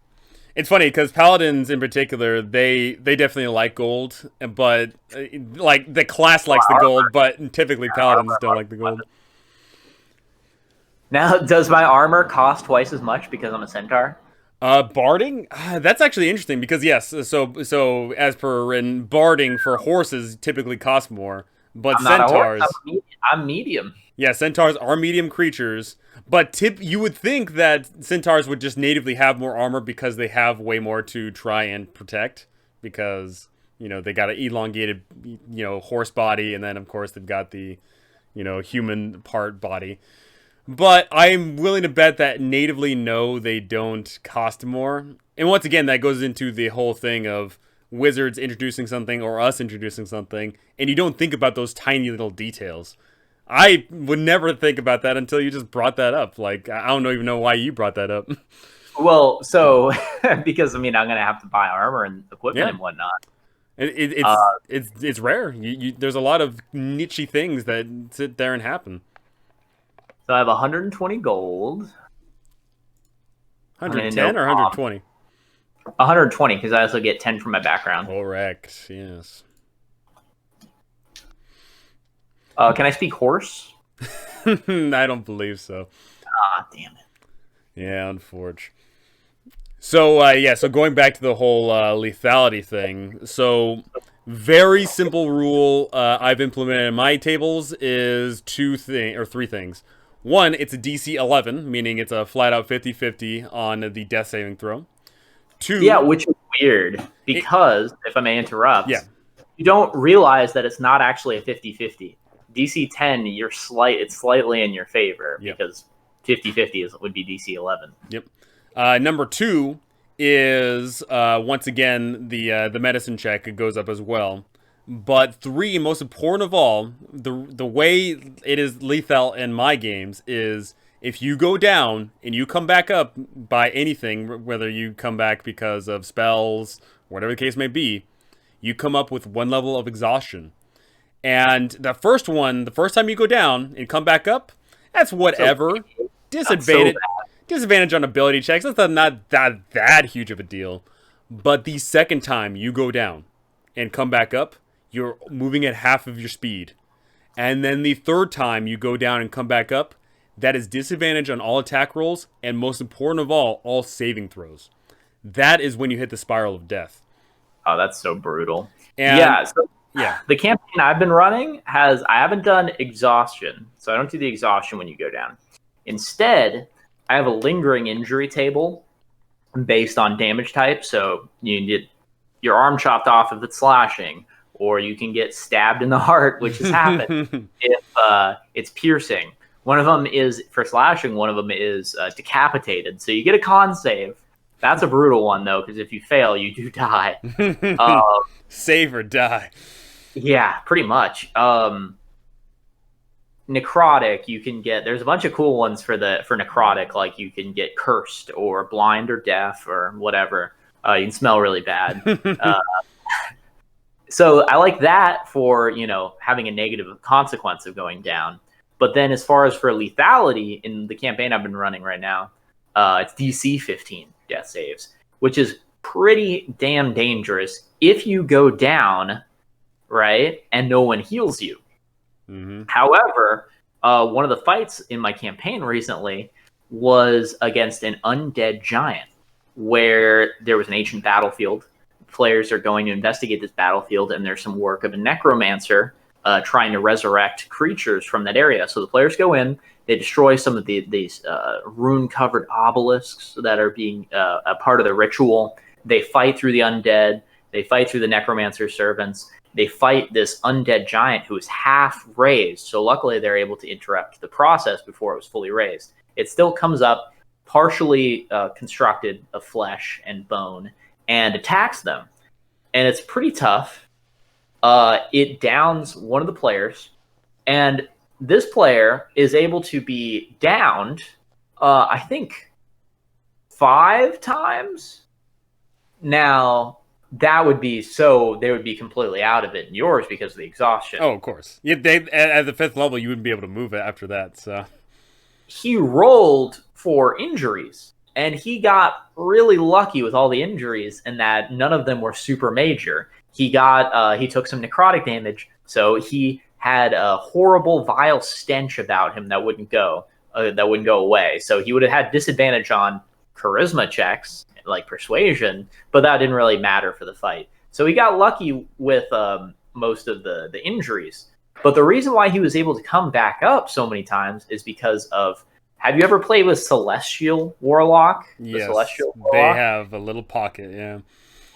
It's funny, because paladins in particular, they definitely like gold, but like the class likes the gold, but typically paladins don't like the gold. Now, does my armor cost twice as much because I'm a centaur? Barding? That's actually interesting, because yes, so as per written, barding for horses typically costs more, but centaurs... I'm medium. Yeah, centaurs are medium creatures, but you would think that centaurs would just natively have more armor because they have way more to try and protect, because, they got an elongated, horse body, and then, of course, they've got the, human part body. But I'm willing to bet that natively, no, they don't cost more. And once again, that goes into the whole thing of wizards introducing something or us introducing something, and you don't think about those tiny little details. I would never think about that until you just brought that up. Like, I don't even know why you brought that up. Well, so, because, I'm going to have to buy armor and equipment and whatnot. It's rare. There's a lot of niche-y things that sit there and happen. So I have 120 gold. 110 or 120? 120, because I also get 10 from my background. Correct, yes. Can I speak horse? I don't believe so. Ah, damn it. Yeah, unfortunately. So, so going back to the whole lethality thing. So, very simple rule I've implemented in my tables is three things. One, it's a DC 11, meaning it's a flat-out 50-50 on the death saving throw. Two... Yeah, which is weird, because, if I may interrupt, yeah. You don't realize that it's not actually a 50-50. DC 10, it's slightly in your favor, because 50-50 would be DC 11. Yep. Number two is, once again, the medicine check goes up as well. But three, most important of all, the way it is lethal in my games is if you go down and you come back up by anything, whether you come back because of spells, whatever the case may be, you come up with 1 level of exhaustion. And the first time you go down and come back up, that's whatever. Disadvantage on ability checks, that's not that huge of a deal. But the second time you go down and come back up, you're moving at half of your speed. And then the third time you go down and come back up, that is disadvantage on all attack rolls, and most important of all saving throws. That is when you hit the spiral of death. Oh, that's so brutal. And, the campaign I've been running I haven't done exhaustion, so I don't do the exhaustion when you go down. Instead, I have a lingering injury table based on damage type, so you can get your arm chopped off if it's slashing, or you can get stabbed in the heart, which has happened if it's piercing. One of them is for slashing, one of them is decapitated. So you get a con save. That's a brutal one, though, because if you fail, you do die. Save or die. Yeah, pretty much. Necrotic, you can get... There's a bunch of cool ones for necrotic, like you can get cursed or blind or deaf or whatever. You can smell really bad. So I like that for, having a negative consequence of going down. But then as far as for lethality, in the campaign I've been running right now, it's DC 15 death saves, which is pretty damn dangerous if you go down, right, and no one heals you. Mm-hmm. However, one of the fights in my campaign recently was against an undead giant, where there was an ancient battlefield. Players are going to investigate this battlefield, and there's some work of a necromancer trying to resurrect creatures from that area. So the players go in, they destroy some of these rune-covered obelisks that are being a part of the ritual. they fight through the undead, they fight through the necromancer servants, they fight this undead giant who is half raised. So luckily they're able to interrupt the process before it was fully raised. It still comes up partially constructed of flesh and bone and attacks them. And it's pretty tough. It downs one of the players, and this player is able to be downed, I think, 5 times. Now, that would be they would be completely out of it in yours because of the exhaustion. Oh, of course. Yeah, at the 5th level, you wouldn't be able to move it after that, so. He rolled for injuries, and he got really lucky with all the injuries in that none of them were super major. He took some necrotic damage, so he had a horrible, vile stench about him that wouldn't go away. So he would have had disadvantage on charisma checks, like persuasion, but that didn't really matter for the fight. So he got lucky with most of the injuries. But the reason why he was able to come back up so many times is because of, have you ever played with Celestial Warlock? Yes, Celestial Warlock? They have a little pocket, yeah.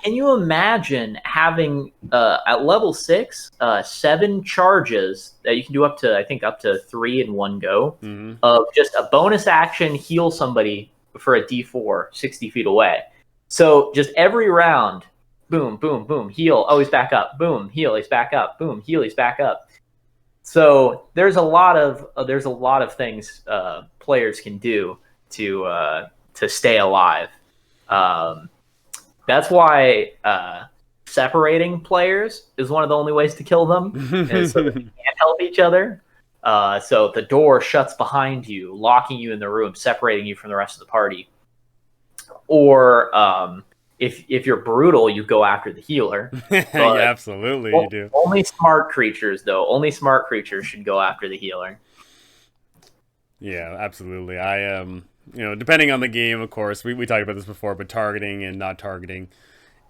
Can you imagine having, at level 6, 7 charges that you can do up to 3 in one go, of just a bonus action, heal somebody for a D4 60 feet away. So just every round, boom, boom, boom, heal, oh, he's back up, boom, heal, he's back up, boom, heal, he's back up. So there's a lot of things players can do to stay alive. That's why separating players is one of the only ways to kill them, and so that they can't help each other. So the door shuts behind you, locking you in the room, separating you from the rest of the party. Or if you're brutal, you go after the healer. Yeah, absolutely, you do. Only smart creatures, though. Only smart creatures should go after the healer. Yeah, absolutely. I am, depending on the game, of course, we talked about this before, but targeting and not targeting.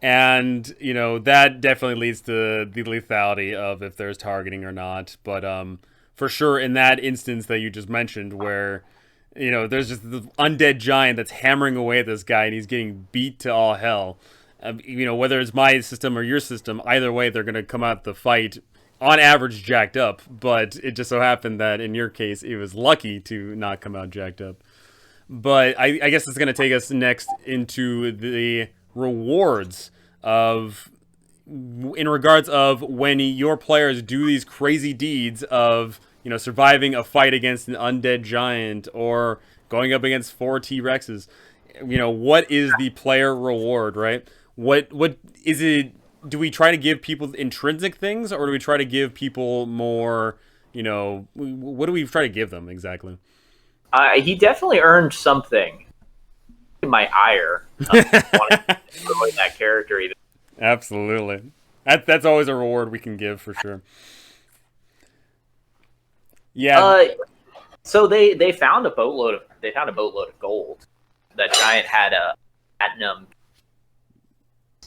And, that definitely leads to the lethality of if there's targeting or not. But for sure, in that instance that you just mentioned where, there's just the undead giant that's hammering away at this guy and he's getting beat to all hell. Whether it's my system or your system, either way, they're going to come out the fight on average jacked up, but it just so happened that in your case it was lucky to not come out jacked up. But I guess it's going to take us next into the rewards in regards of when your players do these crazy deeds of surviving a fight against an undead giant or going up against 4 T-Rexes. What is the player reward, right? What is it? Do we try to give people intrinsic things, or do we try to give people more, what do we try to give them exactly? He definitely earned something. My ire. Wanting that character even. Absolutely. That's always a reward we can give for sure. Yeah. So they found a boatload of gold. That giant had a platinum,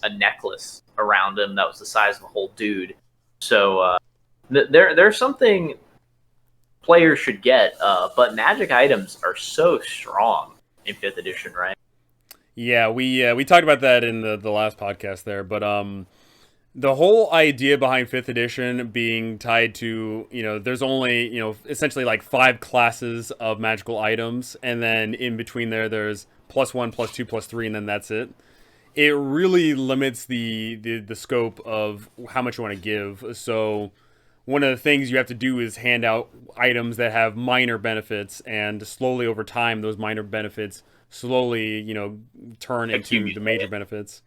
a necklace around him that was the size of a whole dude. So there's something players should get. But magic items are so strong in 5th edition, right? Yeah, we talked about that in the last podcast there, but the whole idea behind 5th edition being tied to, there's only, essentially like 5 classes of magical items, and then in between there's +1, +2, +3, and then that's it. It really limits the scope of how much you want to give. So one of the things you have to do is hand out items that have minor benefits, and slowly over time, those minor benefits slowly, turn into the major benefits.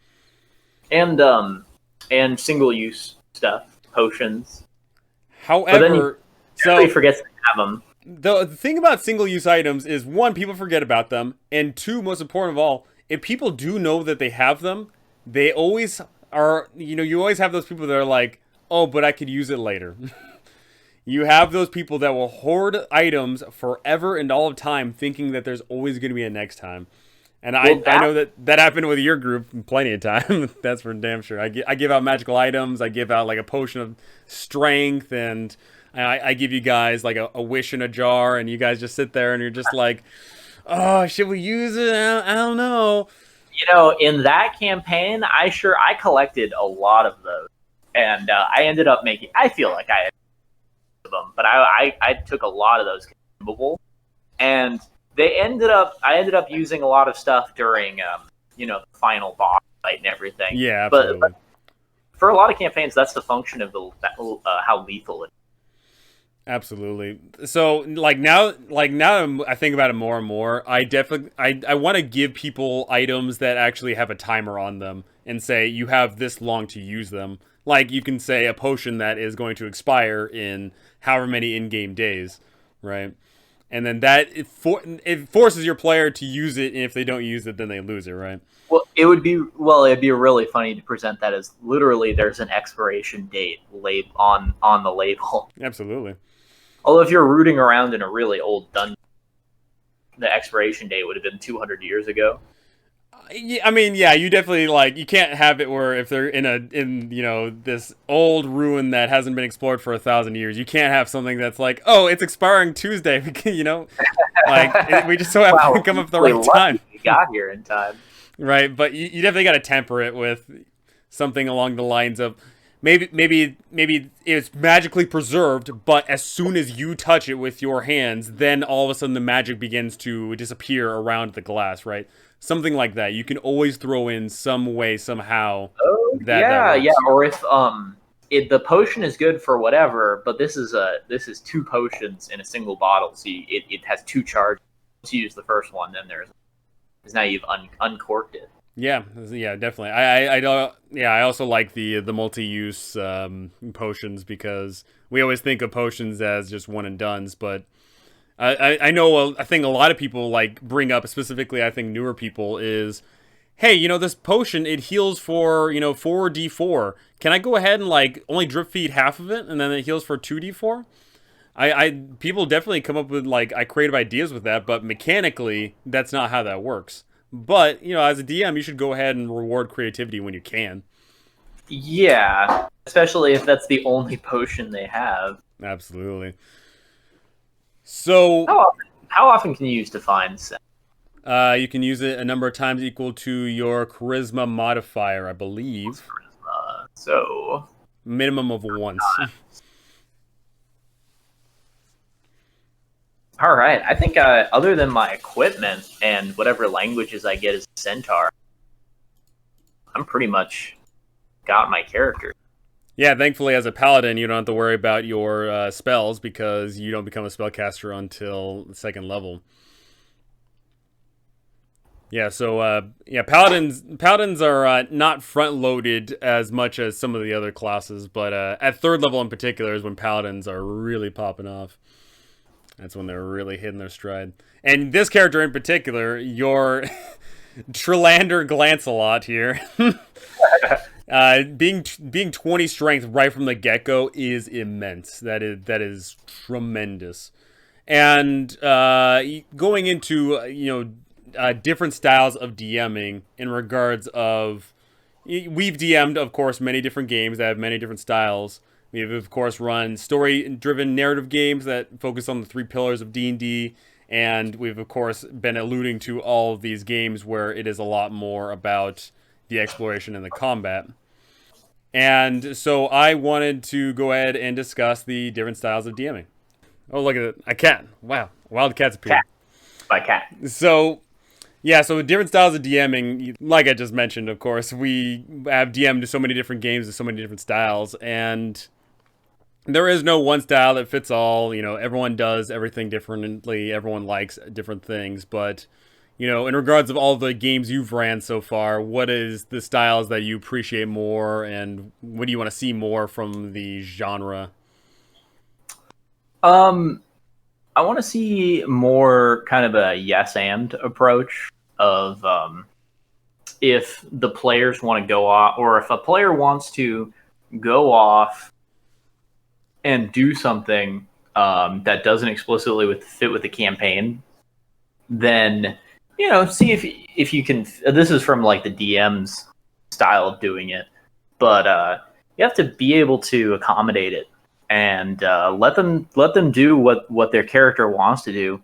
And single-use stuff, potions. However, everybody forgets to have them. The thing about single-use items is, 1, people forget about them, and 2, most important of all, if people do know that they have them, they always are, you always have those people that are like, oh, but I could use it later. You have those people that will hoard items forever and all of time, thinking that there's always going to be a next time. And I know that happened with your group plenty of time. That's for damn sure. I give out magical items. I give out like a potion of strength, and I give you guys like a wish in a jar, and you guys just sit there and you're just like, oh, should we use it? I don't know. in that campaign, I collected a lot of those, and I ended up making. I feel like I had them, but I took a lot of those consumable, and I ended up using a lot of stuff during the final boss fight and everything. Yeah, absolutely. But for a lot of campaigns, that's the function of how lethal it is. Absolutely. So now I think about it more and more. I definitely I want to give people items that actually have a timer on them and say you have this long to use them. Like you can say a potion that is going to expire in however many in-game days, right? And then it forces your player to use it, and if they don't use it, then they lose it, right? Well, it'd be really funny to present that as literally there's an expiration date on the label. Absolutely. Although if you're rooting around in a really old dungeon, the expiration date would have been 200 years ago. I mean, yeah, you definitely you can't have it where if they're in this old ruin that hasn't been explored for 1,000 years, you can't have something that's like, oh, it's expiring Tuesday, we just so happen to come up at the right time. We got here in time, right? But you definitely got to temper it with something along the lines of maybe it's magically preserved, but as soon as you touch it with your hands, then all of a sudden the magic begins to disappear around the glass, right? Something like that. You can always throw in some way, somehow. Oh, yeah. Or if the potion is good for whatever, but this is 2 potions in a single bottle, so it has 2 charges. Once you use the first one, then now you've uncorked it. Yeah, definitely. I also like the multi-use potions because we always think of potions as just one and dones, but I know I think a lot of people bring up, specifically I think newer people, is, hey, this potion, it heals for 4d4. Can I go ahead and only drip feed half of it and then it heals for 2d4? People definitely come up with creative ideas with that, but mechanically that's not how that works. But, as a DM, you should go ahead and reward creativity when you can. Yeah, especially if that's the only potion they have. Absolutely. So, how often can you use Define Sense? You can use it a number of times equal to your Charisma modifier, I believe. Charisma, so minimum of once. All right. I think other than my equipment and whatever languages I get as a centaur, I'm pretty much got my character. Yeah, thankfully as a paladin, you don't have to worry about your spells because you don't become a spellcaster until the 2nd level. Yeah, so paladins are not front-loaded as much as some of the other classes, but at 3rd level in particular is when paladins are really popping off. That's when they're really hitting their stride. And this character in particular, your Trillander Glancelot here, being 20 strength right from the get-go is immense. That is tremendous. And going into different styles of DMing in regards of, we've DM'd, of course, many different games that have many different styles. We've, of course, run story-driven narrative games that focus on the 3 pillars of D&D, and we've, of course, been alluding to all of these games where it is a lot more about the exploration and the combat. And so I wanted to go ahead and discuss the different styles of DMing. Oh, look at it. A cat. Wow. Wild cat's appeared. By cat. So, yeah, so different styles of DMing, like I just mentioned, of course, we have DM'd so many different games with so many different styles, and there is no one style that fits all. Everyone does everything differently. Everyone likes different things. But, in regards of all the games you've ran so far, what is the styles that you appreciate more, and what do you want to see more from the genre? I want to see more kind of a yes and approach of if the players want to go off, or if a player wants to go off and do something that doesn't explicitly fit with the campaign, then see if you can. This is from the DM's style of doing it, but you have to be able to accommodate it and let them do what their character wants to do.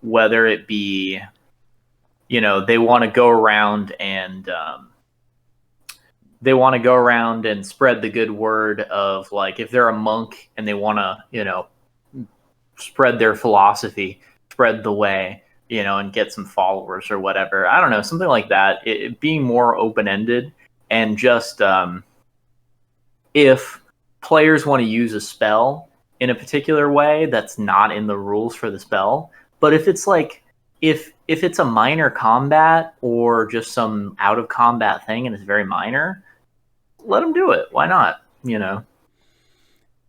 Whether it be they want to go around and spread the good word of, like, if they're a monk and they want to, spread their philosophy, spread the way, and get some followers or whatever. I don't know, something like that. It being more open-ended, and just if players want to use a spell in a particular way that's not in the rules for the spell, but if it's like, if it's a minor combat or just some out of combat thing and it's very minor, let them do it. Why not?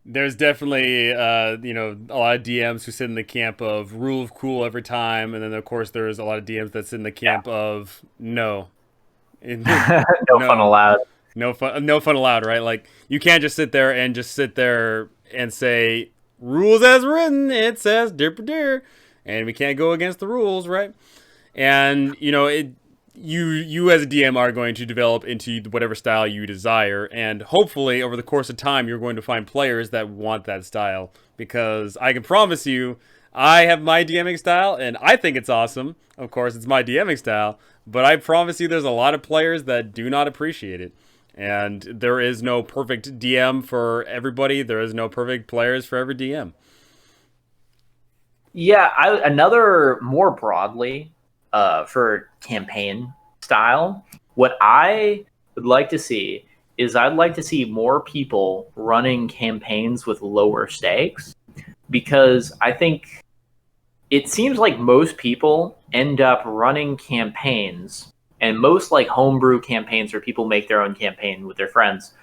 There's definitely, a lot of DMs who sit in the camp of rule of cool every time, and then of course there's a lot of DMs that sit in the camp of no, no fun allowed. No fun allowed, right? Like, you can't just sit there and say rules as written. It says dir, and we can't go against the rules, right? And you as a DM are going to develop into whatever style you desire, and hopefully over the course of time you're going to find players that want that style, because I can promise you I have my DMing style and I think it's awesome. Of course, it's my DMing style, but I promise you there's a lot of players that do not appreciate it. And there is no perfect DM for everybody. There is no perfect players for every DM. Yeah, another more broadly, for campaign style, what I would like to see is, I'd like to see more people running campaigns with lower stakes, because I think it seems like most people end up running campaigns, and most like homebrew campaigns where people make their own campaign with their friends.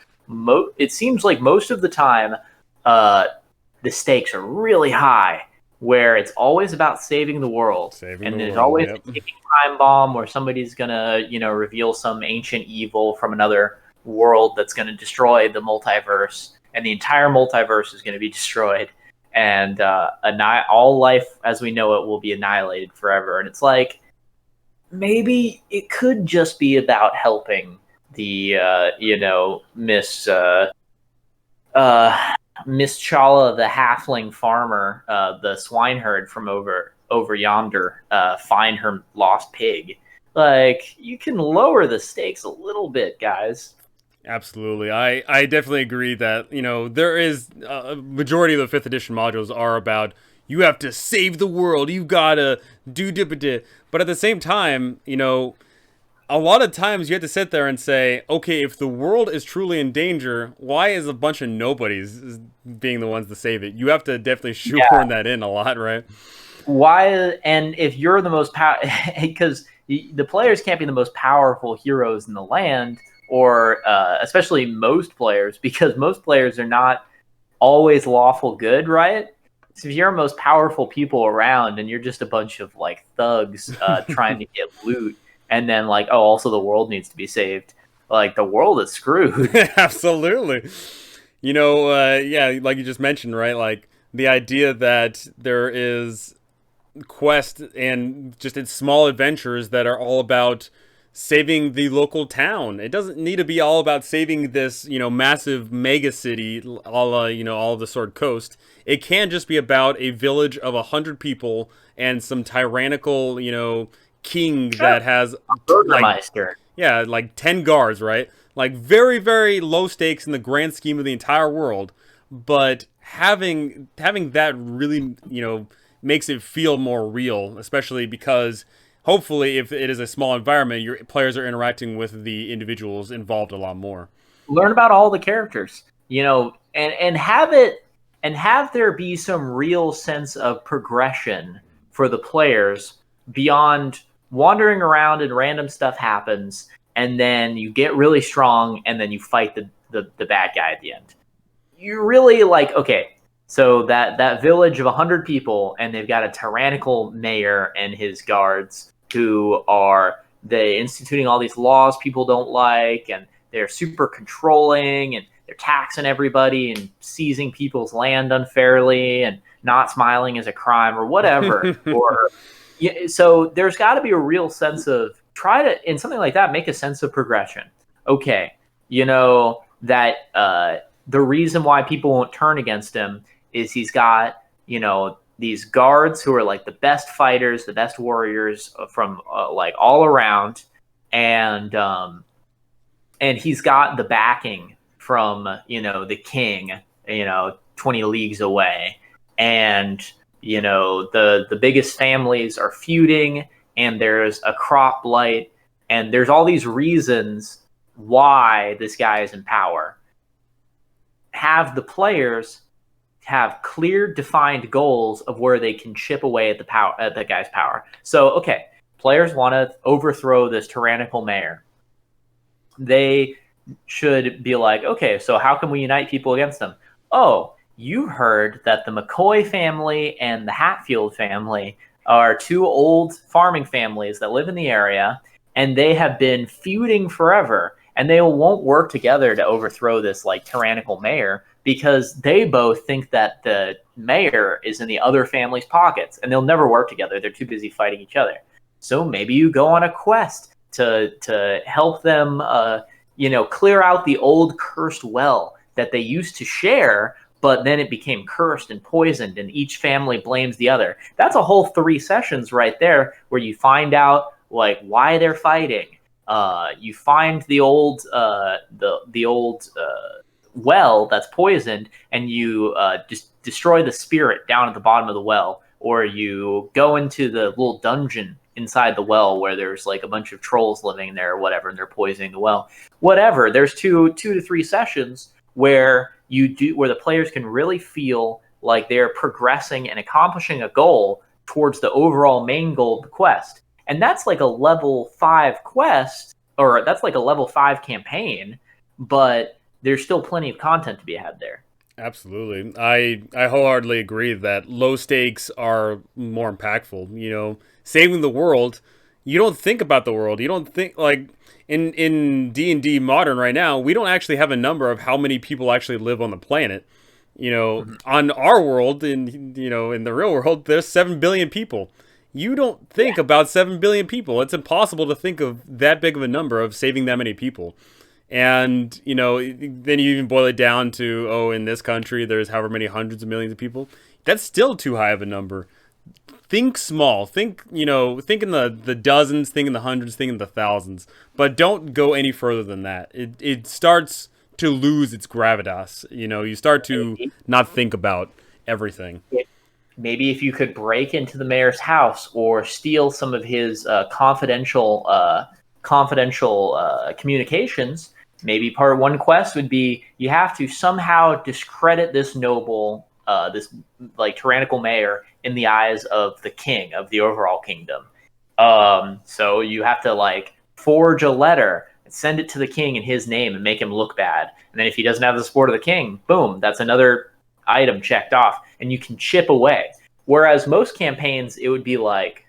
It seems like most of the time, the stakes are really high, where it's always about saving the world. There's always a ticking time bomb where somebody's gonna, reveal some ancient evil from another world that's gonna destroy the multiverse, and the entire multiverse is gonna be destroyed, and all life as we know it will be annihilated forever. And it's like, maybe it could just be about helping the Miss Chala, the halfling farmer, the swineherd from over yonder, find her lost pig. Like, you can lower the stakes a little bit, guys. Absolutely. I definitely agree that, there is a majority of the 5th edition modules are about, you have to save the world, you gotta do dippa. But at the same time, a lot of times you have to sit there and say, okay, if the world is truly in danger, why is a bunch of nobodies being the ones to save it? You have to definitely shoehorn that in a lot, right? Why? And if you're the most because the players can't be the most powerful heroes in the land, or especially most players, because most players are not always lawful good, right? So if you're the most powerful people around and you're just a bunch of like thugs trying to get loot, and then like, oh, also the world needs to be saved, like, the world is screwed. Absolutely. Yeah, like you just mentioned, right? Like, the idea that there is quest and just in small adventures that are all about saving the local town. It doesn't need to be all about saving this, massive mega city, all of the Sword Coast. It can just be about a village of 100 people and some tyrannical, king that has like 10 guards, right? Like, very, very low stakes in the grand scheme of the entire world, but having that really, makes it feel more real, especially because hopefully if it is a small environment, your players are interacting with the individuals involved a lot more. Learn about all the characters, and have there be some real sense of progression for the players beyond wandering around and random stuff happens, and then you get really strong, and then you fight the bad guy at the end. You're really like, okay, so that village of 100 people, and they've got a tyrannical mayor and his guards who are instituting all these laws people don't like, and they're super controlling, and they're taxing everybody and seizing people's land unfairly, and not smiling is a crime or whatever. So there's got to be a real sense of, try to, in something like that, make a sense of progression. Okay, that the reason why people won't turn against him is he's got, these guards who are like the best fighters, the best warriors from like all around, and he's got the backing from the king, 20 leagues away, and the biggest families are feuding, and there's a crop blight, and there's all these reasons why this guy is in power. Have the players have clear, defined goals of where they can chip away at the guy's power. So, okay, players want to overthrow this tyrannical mayor. They should be like, okay, so how can we unite people against them? Oh, you heard that the McCoy family and the Hatfield family are two old farming families that live in the area, and they have been feuding forever, and they won't work together to overthrow this like tyrannical mayor because they both think that the mayor is in the other family's pockets, and they'll never work together. They're too busy fighting each other. So maybe you go on a quest to help them, clear out the old cursed well that they used to share, but then it became cursed and poisoned, and each family blames the other. That's a whole 3 sessions right there where you find out like why they're fighting. You find the old well that's poisoned, and you just destroy the spirit down at the bottom of the well, or you go into the little dungeon inside the well where there's like a bunch of trolls living there or whatever, and they're poisoning the well. Whatever. There's 2 to 3 sessions where the players can really feel like they're progressing and accomplishing a goal towards the overall main goal of the quest. And that's like a level 5 quest, or that's like a level 5 campaign, but there's still plenty of content to be had there. Absolutely. I wholeheartedly agree that low stakes are more impactful. Saving the world, you don't think about the world. You don't think, like, in D&D Modern right now, we don't actually have a number of how many people actually live on the planet. On our world, in the real world, there's 7 billion people. You don't think about 7 billion people. It's impossible to think of that big of a number of saving that many people. And, then you even boil it down to, in this country, there's however many hundreds of millions of people. That's still too high of a number. Think small. Think in the dozens, think in the hundreds, think in the thousands. But don't go any further than that. It starts to lose its gravitas. You start to not think about everything. Maybe if you could break into the mayor's house or steal some of his confidential communications, maybe part 1 quest would be you have to somehow discredit this noble, this like tyrannical mayor in the eyes of the king of the overall kingdom. So you have to like forge a letter and send it to the king in his name and make him look bad. And then if he doesn't have the support of the king, boom, that's another item checked off, and you can chip away. Whereas most campaigns, it would be like,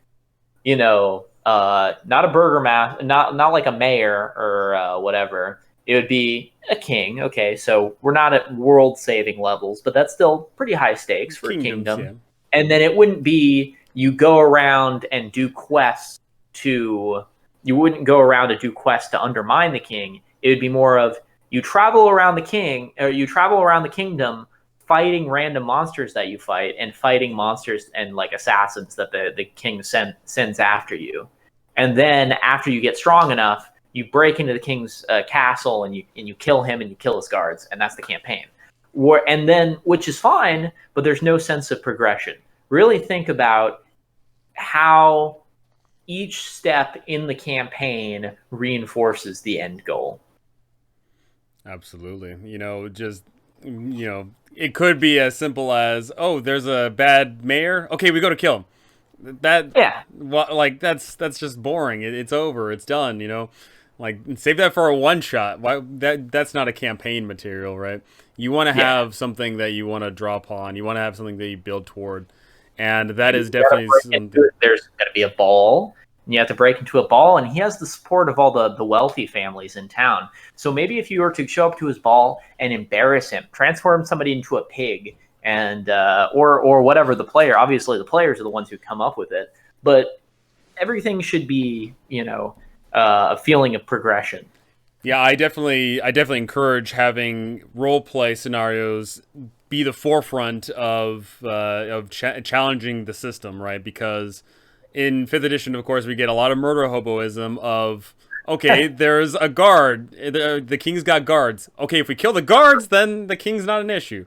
not a burgomaster, not like a mayor or whatever. It would be a king. Okay, so we're not at world-saving levels, but that's still pretty high stakes for Kingdoms, a kingdom. yeah. And then it wouldn't be you go around and do quests you wouldn't go around to do quests to undermine the king. It would be more of you travel around the king, or you travel around the kingdom, fighting random monsters that you fight, and fighting monsters and like assassins that the king sends after you. And then after you get strong enough, you break into the king's castle, and you kill him, and you kill his guards, and that's the campaign. And then, which is fine, but there's no sense of progression. Really think about how each step in the campaign reinforces the end goal. Absolutely. It could be as simple as, there's a bad mayor. Okay, we go to kill him. That's just boring. It's over. It's done. Like, save that for a one shot. Why that's not a campaign material, right? You want to have something that you want to draw upon. You want to have something that you build toward, and that is definitely something. There's going to be a ball. And you have to break into a ball, and he has the support of all the wealthy families in town. So maybe if you were to show up to his ball and embarrass him, transform somebody into a pig, and or whatever the player. Obviously, the players are the ones who come up with it, but everything should be a feeling of progression. Yeah, I definitely encourage having role play scenarios be the forefront of challenging the system, right? Because in fifth edition, of course, we get a lot of murder hoboism of okay, there's a guard, the king's got guards. Okay, if we kill the guards, then the king's not an issue.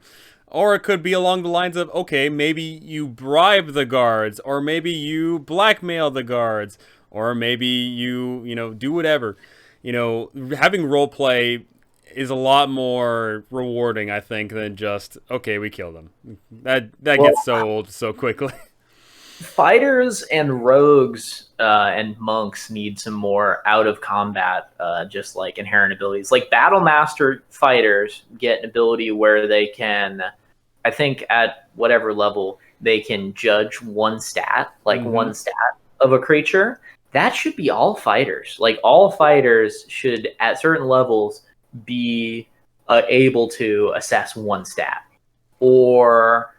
Or it could be along the lines of, okay, maybe you bribe the guards, or maybe you blackmail the guards, or maybe you do whatever. Having role play is a lot more rewarding, I think, than just okay, we kill them. That Well, gets so old so quickly. fighters and rogues and monks need some more out of combat, just like inherent abilities. Like battle master fighters get an ability where they can, I think, at whatever level they can judge one stat, like one stat of a creature. That should be all fighters. Like all fighters should, at certain levels, be able to assess one stat, or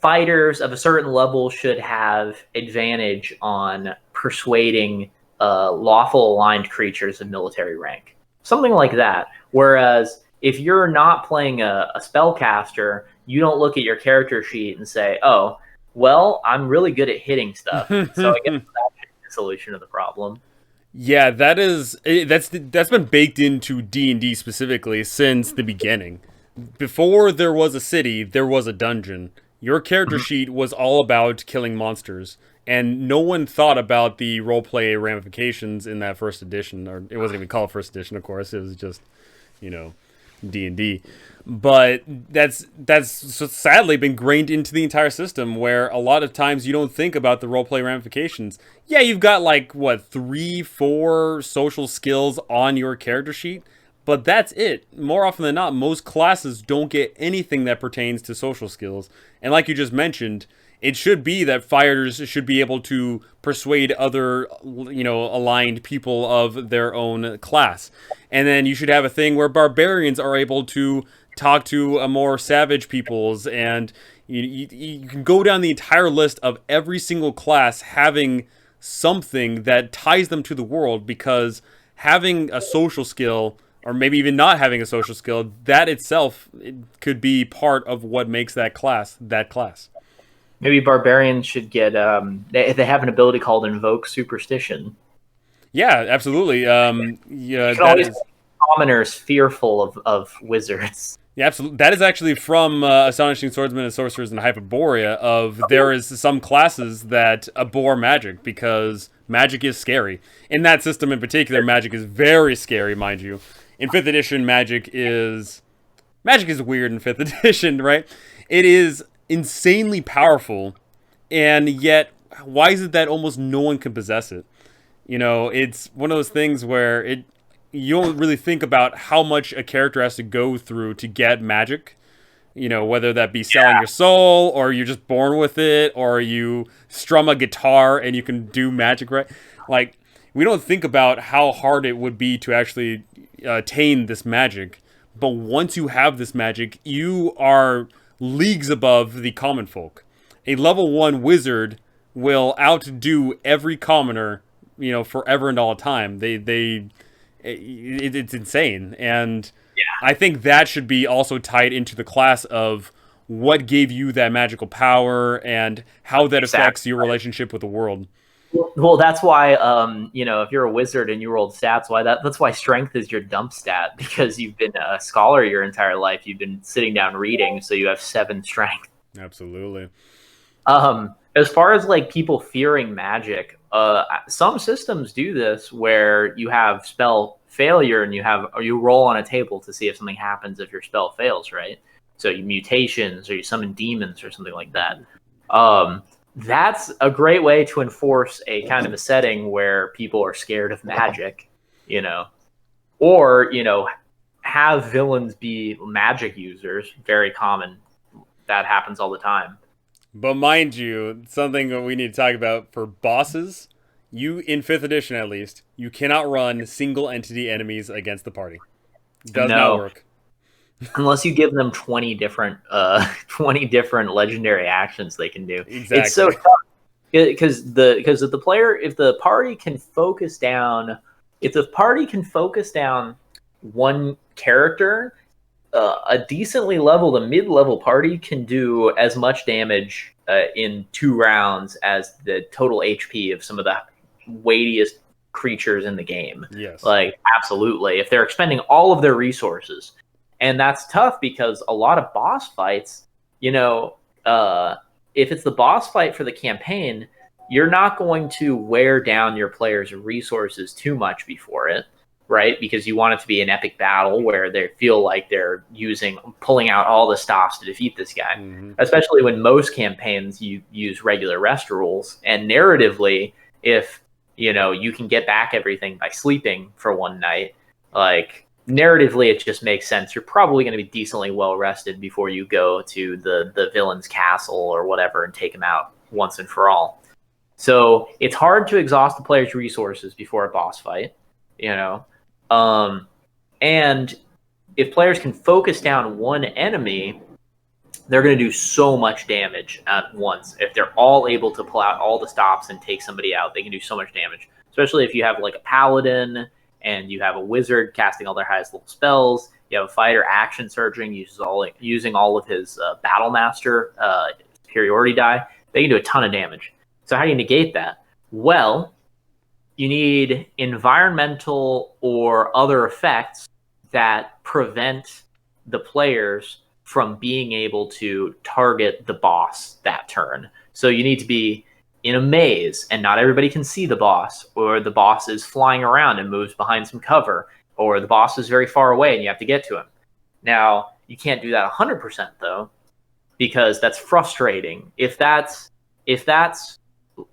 fighters of a certain level should have advantage on persuading lawful aligned creatures of military rank. Something like that. Whereas if you're not playing a spellcaster, you don't look at your character sheet and say, oh, well, I'm really good at hitting stuff. So I guess that's the solution of the problem. Yeah, that's been baked into D&D specifically since the beginning. Before there was a city, there was a dungeon. Your character sheet was all about killing monsters, and no one thought about the roleplay ramifications in that first edition. Or it wasn't even called first edition, of course. It was just, D&D. But that's sadly been grained into the entire system, where a lot of times you don't think about the roleplay ramifications. Yeah, you've got 3-4 social skills on your character sheet, but that's it. More often than not, most classes don't get anything that pertains to social skills. And like you just mentioned, it should be that fighters should be able to persuade other, aligned people of their own class. And then you should have a thing where barbarians are able to talk to a more savage peoples, and you can go down the entire list of every single class having something that ties them to the world, because having a social skill, or maybe even not having a social skill, that itself could be part of what makes that class that class. Maybe barbarians should get they have an ability called Invoke Superstition. Yeah, absolutely. Yeah, you can always make commoners fearful of wizards. Yeah, absolutely. That is actually from Astonishing Swordsmen and Sorcerers in Hyperborea. There is some classes that abhor magic because magic is scary. In that system in particular, magic is very scary, mind you. In 5th edition, magic is weird in 5th edition, right? It is insanely powerful, and yet why is it that almost no one can possess it? It's one of those things where you don't really think about how much a character has to go through to get magic. Whether that be selling your soul, or you're just born with it, or you strum a guitar and you can do magic, right? Like, we don't think about how hard it would be to actually attain this magic. But once you have this magic, you are leagues above the common folk. A level 1 wizard will outdo every commoner, forever and all time. It's insane. And I think that should be also tied into the class of what gave you that magical power and how that affects your relationship with the world. Well, that's why, if you're a wizard and you rolled stats, that's why strength is your dump stat, because you've been a scholar your entire life. You've been sitting down reading, so you have 7 strength. Absolutely. As far as people fearing magic, some systems do this where you have spell failure and you roll on a table to see if something happens if your spell fails, right? So you mutations, or you summon demons or something like that. That's a great way to enforce a kind of a setting where people are scared of magic, or, have villains be magic users. Very common. That happens all the time. But mind you, something that we need to talk about for bosses, in 5th edition at least, you cannot run single entity enemies against the party. Does not work. Unless you give them 20 different legendary actions they can do. Exactly. It's so tough because if the party can focus down if the party can focus down one character, a decently leveled, a mid-level party can do as much damage in 2 rounds as the total HP of some of the weightiest creatures in the game. Yes. Like, absolutely. If they're expending all of their resources. And that's tough because a lot of boss fights, you know, if it's the boss fight for the campaign, you're not going to wear down your players' resources too much before it, right? Because you want it to be an epic battle where they feel like they're pulling out all the stops to defeat this guy. Mm-hmm. Especially when most campaigns you use regular rest rules. And narratively, if you can get back everything by sleeping for one night, like narratively it just makes sense. You're probably going to be decently well rested before you go to the villain's castle or whatever and take him out once and for all. So it's hard to exhaust the player's resources before a boss fight, and if players can focus down one enemy, they're going to do so much damage at once. If they're all able to pull out all the stops and take somebody out, they can do so much damage, especially if you have like a paladin and you have a wizard casting all their highest level spells. You have a fighter action surging, using all of his battle master superiority die. They can do a ton of damage. So how do you negate that? Well, you need environmental or other effects that prevent the players from being able to target the boss that turn. So you need to be in a maze and not everybody can see the boss, or the boss is flying around and moves behind some cover, or the boss is very far away and you have to get to him. Now, you can't do that 100% though, because that's frustrating.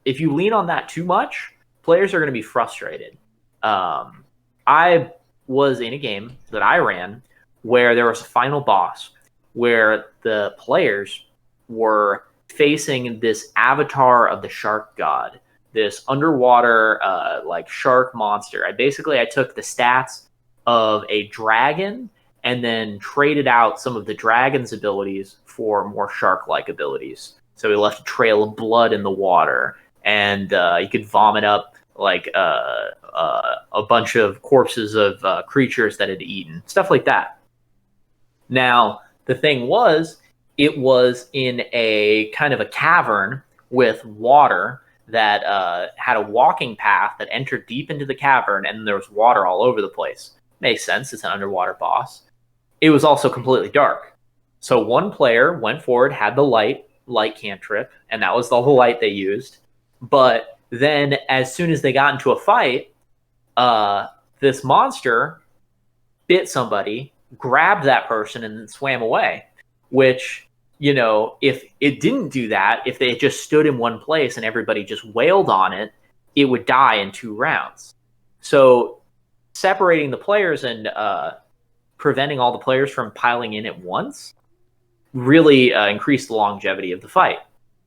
If you lean on that too much, players are going to be frustrated. I was in a game that I ran where there was a final boss where the players were facing this avatar of the shark god, this underwater like shark monster. I took the stats of a dragon and then traded out some of the dragon's abilities for more shark-like abilities. So he left a trail of blood in the water, and you could vomit up like a bunch of corpses of creatures that had eaten, stuff like that. Now, the thing was, it was in a kind of a cavern with water that had a walking path that entered deep into the cavern, and there was water all over the place. Makes sense, it's an underwater boss. It was also completely dark. So one player went forward, had the light cantrip, and that was the whole light they used. But then as soon as they got into a fight, this monster bit somebody, grabbed that person, and then swam away. Which, if it didn't do that, if they just stood in one place and everybody just wailed on it, it would die in 2 rounds. So separating the players and preventing all the players from piling in at once really increased the longevity of the fight.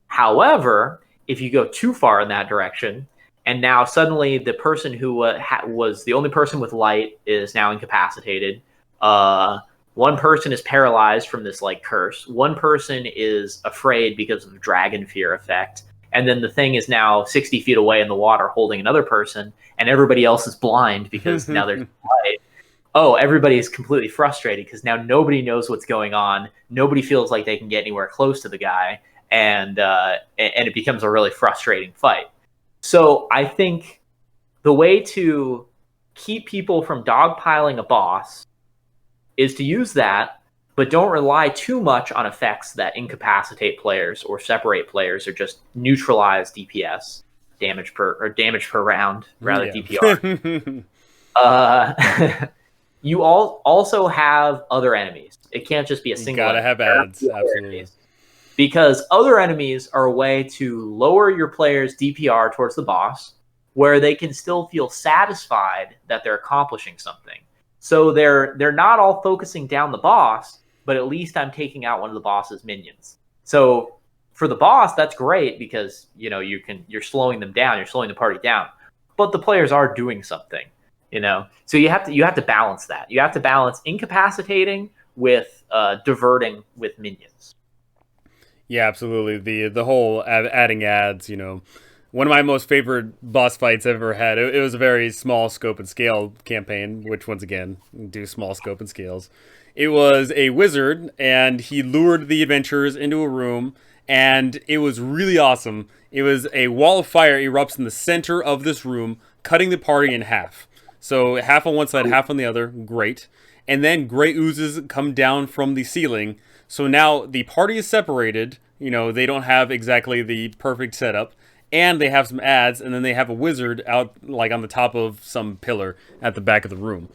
However, if you go too far in that direction, and now suddenly the person who was the only person with light is now incapacitated, one person is paralyzed from this like curse, one person is afraid because of the dragon fear effect, and then the thing is now 60 feet away in the water holding another person, and everybody else is blind because now there's light. Oh, everybody is completely frustrated because now nobody knows what's going on. Nobody feels like they can get anywhere close to the guy, and it becomes a really frustrating fight. So I think the way to keep people from dogpiling a boss is to use that, but don't rely too much on effects that incapacitate players or separate players or just neutralize DPS, damage per round, rather, DPR. You also have other enemies. It can't just be a single. You gotta have ads, absolutely. Enemies. Because other enemies are a way to lower your player's DPR towards the boss, where they can still feel satisfied that they're accomplishing something. So they're not all focusing down the boss, but at least I'm taking out one of the boss's minions. So for the boss, that's great because you're slowing them down, you're slowing the party down, but the players are doing something. So you have to balance that. You have to balance incapacitating with diverting with minions. Yeah, absolutely. The whole adding ads, one of my most favorite boss fights I've ever had. It was a very small scope and scale campaign, which once again, do small scope and scales. It was a wizard, and he lured the adventurers into a room, and it was really awesome. It was a wall of fire erupts in the center of this room, cutting the party in half. So half on one side, half on the other. Great. And then gray oozes come down from the ceiling. So now the party is separated. You know, they don't have exactly the perfect setup. And they have some ads, and then they have a wizard out like on the top of some pillar at the back of the room.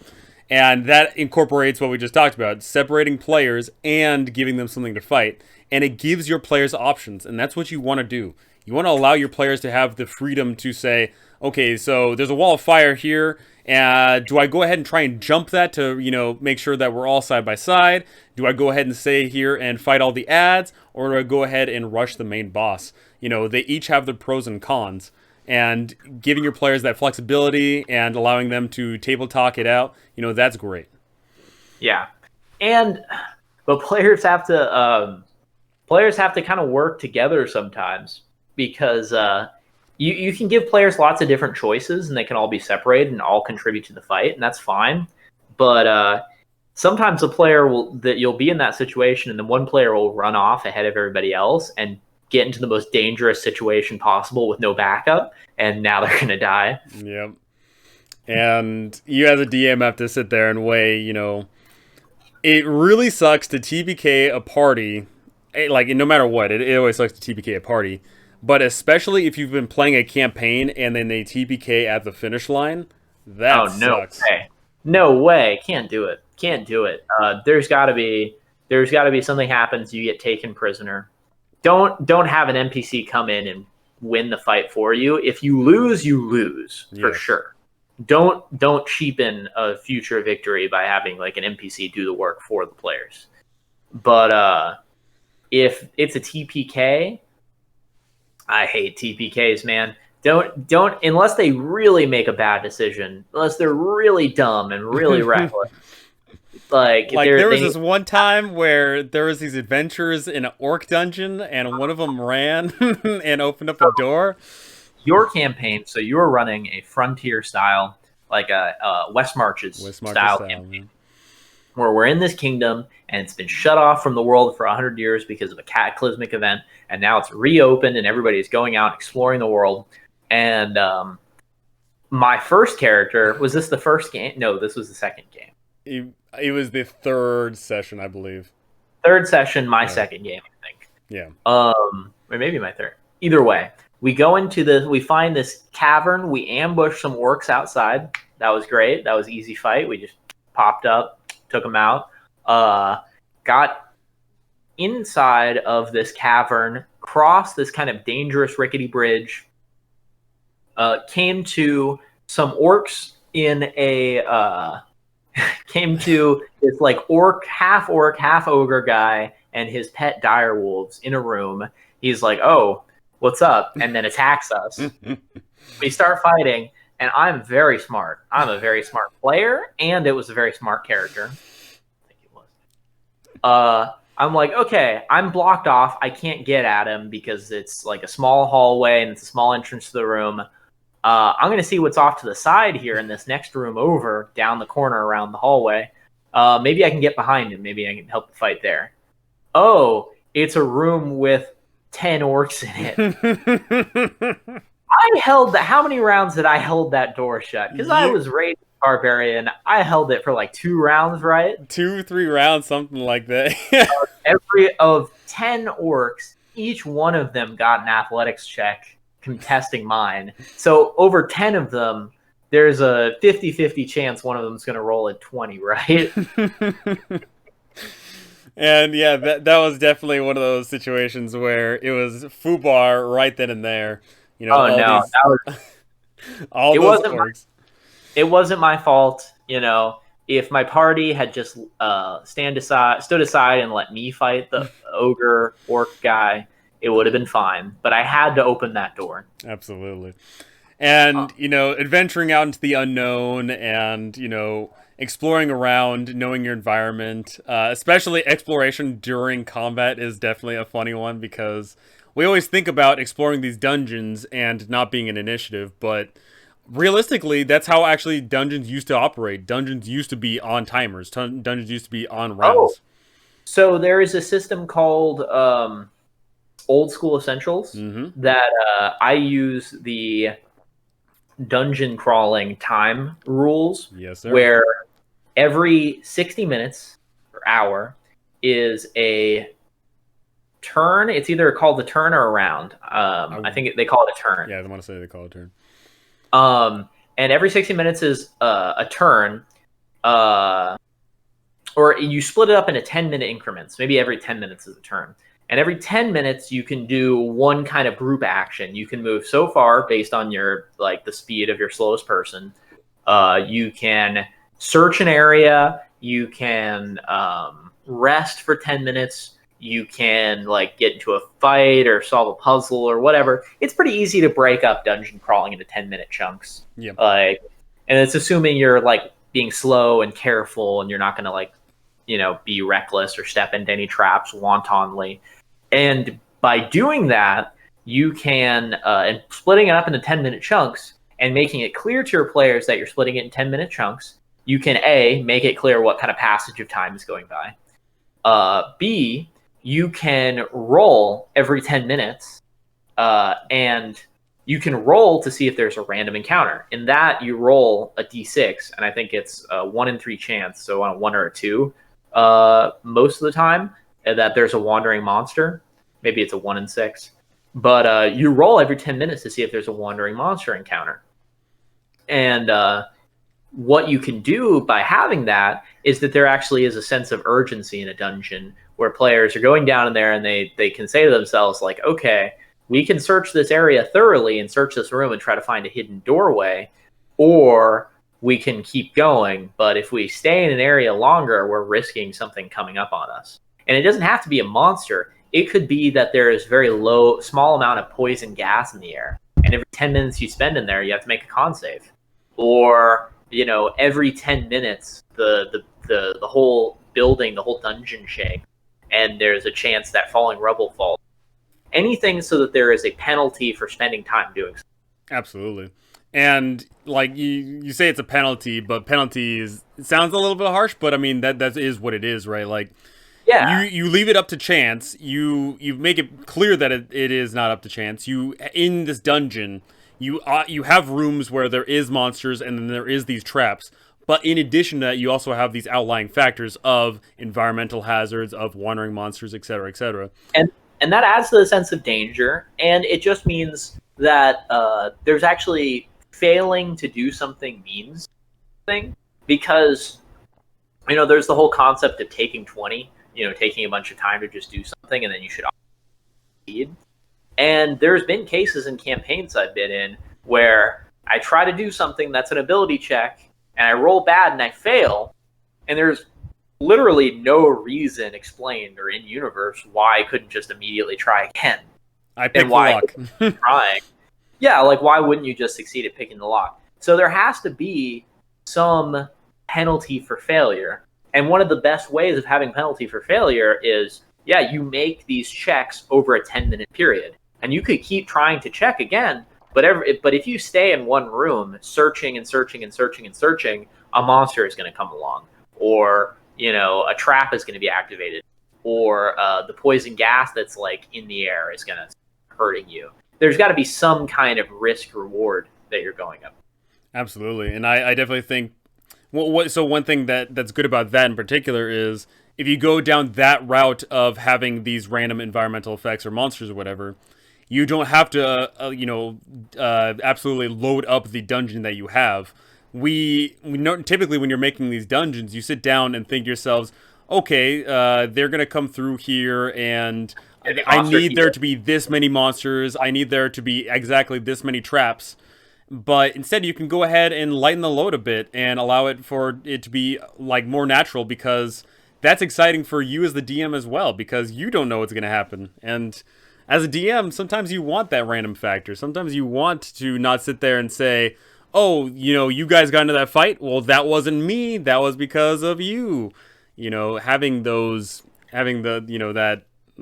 And that incorporates what we just talked about, separating players and giving them something to fight. And it gives your players options, and that's what you want to do. You want to allow your players to have the freedom to say, okay, so there's a wall of fire here, and do I go ahead and try and jump that to, you know, make sure that we're all side by side? Do I go ahead and stay here and fight all the ads, or do I go ahead and rush the main boss? You know, they each have their pros and cons. And giving your players that flexibility and allowing them to table talk it out, you know, that's great. Yeah, but players have to kind of work together sometimes, because you can give players lots of different choices and they can all be separated and all contribute to the fight, and that's fine. But sometimes you'll be in that situation, and then one player will run off ahead of everybody else and get into the most dangerous situation possible with no backup, and now they're gonna die. Yep. And you as a DM have to sit there and weigh, you know, it really sucks to TPK a party, like no matter what, it always sucks to TPK a party, but especially if you've been playing a campaign and then they TPK at the finish line, that sucks. No way, can't do it. There's gotta be something happens, you get taken prisoner. Don't have an NPC come in and win the fight for you. If you lose, for sure. Don't cheapen a future victory by having like an NPC do the work for the players. But if it's a TPK, I hate TPKs, man. Don't unless they really make a bad decision, unless they're really dumb and really reckless. Like there was this one time where there was these adventurers in an orc dungeon, and one of them ran and opened up a door. Your campaign, so you were running a frontier style, like a West Marches style campaign, where we're in this kingdom, and it's been shut off from the world for 100 years because of a cataclysmic event, and now it's reopened, and everybody's going out exploring the world. And my first character, was this the first game? No, this was the second game. It was the third session, I believe. Third session, my second game, I think. Yeah. Or maybe my third. Either way, we find this cavern. We ambush some orcs outside. That was great. That was an easy fight. We just popped up, took them out. Got inside of this cavern, crossed this kind of dangerous rickety bridge. Came to some orcs in a... came to this like half ogre guy and his pet dire wolves in a room. He's like, "Oh, what's up?" and then attacks us. We start fighting, and I'm very smart. I'm a very smart player, and it was a very smart character. I think it was. I'm like, okay, I'm blocked off. I can't get at him because it's like a small hallway and it's a small entrance to the room. I'm going to see what's off to the side here in this next room over, down the corner around the hallway. Maybe I can get behind him. Maybe I can help the fight there. Oh, it's a room with 10 orcs in it. How many rounds did I hold that door shut? Because I was raised barbarian. I held it for like 2 rounds, right? 2, 3 rounds, something like that. Every of 10 orcs, each one of them got an athletics check contesting mine. So over 10 of them, there's a 50-50 chance one of them is going to roll at 20, right? And yeah, that was definitely one of those situations where it was foobar right then and there. You know, all those orcs. It wasn't my fault. You know, if my party had just stood aside and let me fight the ogre orc guy, it would have been fine. But I had to open that door. Absolutely. And, you know, adventuring out into the unknown and, you know, exploring around, knowing your environment, especially exploration during combat is definitely a funny one because we always think about exploring these dungeons and not being an initiative, but realistically, that's how actually dungeons used to operate. Dungeons used to be on timers. Dungeons used to be on Oh, rounds. so there is a system called Old School Essentials Mm-hmm. that I use the dungeon crawling time rules, Yes, sir. where every 60 minutes or hour is a turn. It's either called a turn or a round. I think they call it a turn. Yeah, I want to say they call it a turn. And every 60 minutes is a turn. Or you split it up into 10-minute increments. Maybe every 10 minutes is a turn. And every 10 minutes, you can do one kind of group action. You can move so far based on your the speed of your slowest person. You can search an area. You can rest for 10 minutes. You can get into a fight or solve a puzzle or whatever. It's pretty easy to break up dungeon crawling into 10-minute chunks. Yeah. And it's assuming you're being slow and careful, and you're not going to be reckless or step into any traps wantonly. And by doing that, you can, and splitting it up into 10-minute chunks and making it clear to your players that you're splitting it in 10-minute chunks, you can A, make it clear what kind of passage of time is going by. B, you can roll every 10 minutes, and you can roll to see if there's a random encounter. In that, you roll a d6, and I think it's a 1 in 3 chance, so on a 1 or a 2, most of the time, that there's a wandering monster. Maybe it's a 1 in 6. But you roll every 10 minutes to see if there's a wandering monster encounter. And what you can do by having that is that there actually is a sense of urgency in a dungeon where players are going down in there and they can say to themselves, okay, we can search this area thoroughly and search this room and try to find a hidden doorway, or we can keep going, but if we stay in an area longer, we're risking something coming up on us. And it doesn't have to be a monster. It could be that there is very small amount of poison gas in the air, and every 10 minutes you spend in there, you have to make a con save. Or, every 10 minutes, the whole building, the whole dungeon shakes, and there's a chance that falling rubble falls. Anything so that there is a penalty for spending time doing so. Absolutely. And you say it's a penalty, but it sounds a little bit harsh, but I mean that is what it is, right? Yeah. You leave it up to chance. You make it clear that it is not up to chance. You in this dungeon, you have rooms where there is monsters and then there is these traps. But in addition to that, you also have these outlying factors of environmental hazards, of wandering monsters, etc., etc. And that adds to the sense of danger, and it just means that there's actually failing to do something means something, because there's the whole concept of taking 20, taking a bunch of time to just do something, and then you should succeed. And there's been cases in campaigns I've been in where I try to do something that's an ability check, and I roll bad and I fail, and there's literally no reason explained or in universe why I couldn't just immediately try again. I picked the lock. Trying. Yeah, why wouldn't you just succeed at picking the lock? So there has to be some penalty for failure. And one of the best ways of having penalty for failure is, you make these checks over a 10-minute period. And you could keep trying to check again, but if you stay in one room searching and searching and searching and searching, a monster is going to come along. Or a trap is going to be activated, or the poison gas that's in the air is going to hurting you. There's got to be some kind of risk reward that you're going up. Absolutely, and I definitely think. So one thing that's good about that in particular is if you go down that route of having these random environmental effects or monsters or whatever, you don't have to absolutely load up the dungeon that you have. We know typically when you're making these dungeons, you sit down and think to yourselves, okay, they're gonna come through here, and I need there to be this many monsters. I need there to be exactly this many traps. But instead, you can go ahead and lighten the load a bit and allow it for it to be more natural, because that's exciting for you as the DM as well, because you don't know what's gonna happen. And as a DM, sometimes you want that random factor. Sometimes you want to not sit there and say, oh, you guys got into that fight. Well, that wasn't me. That was because of you. Having the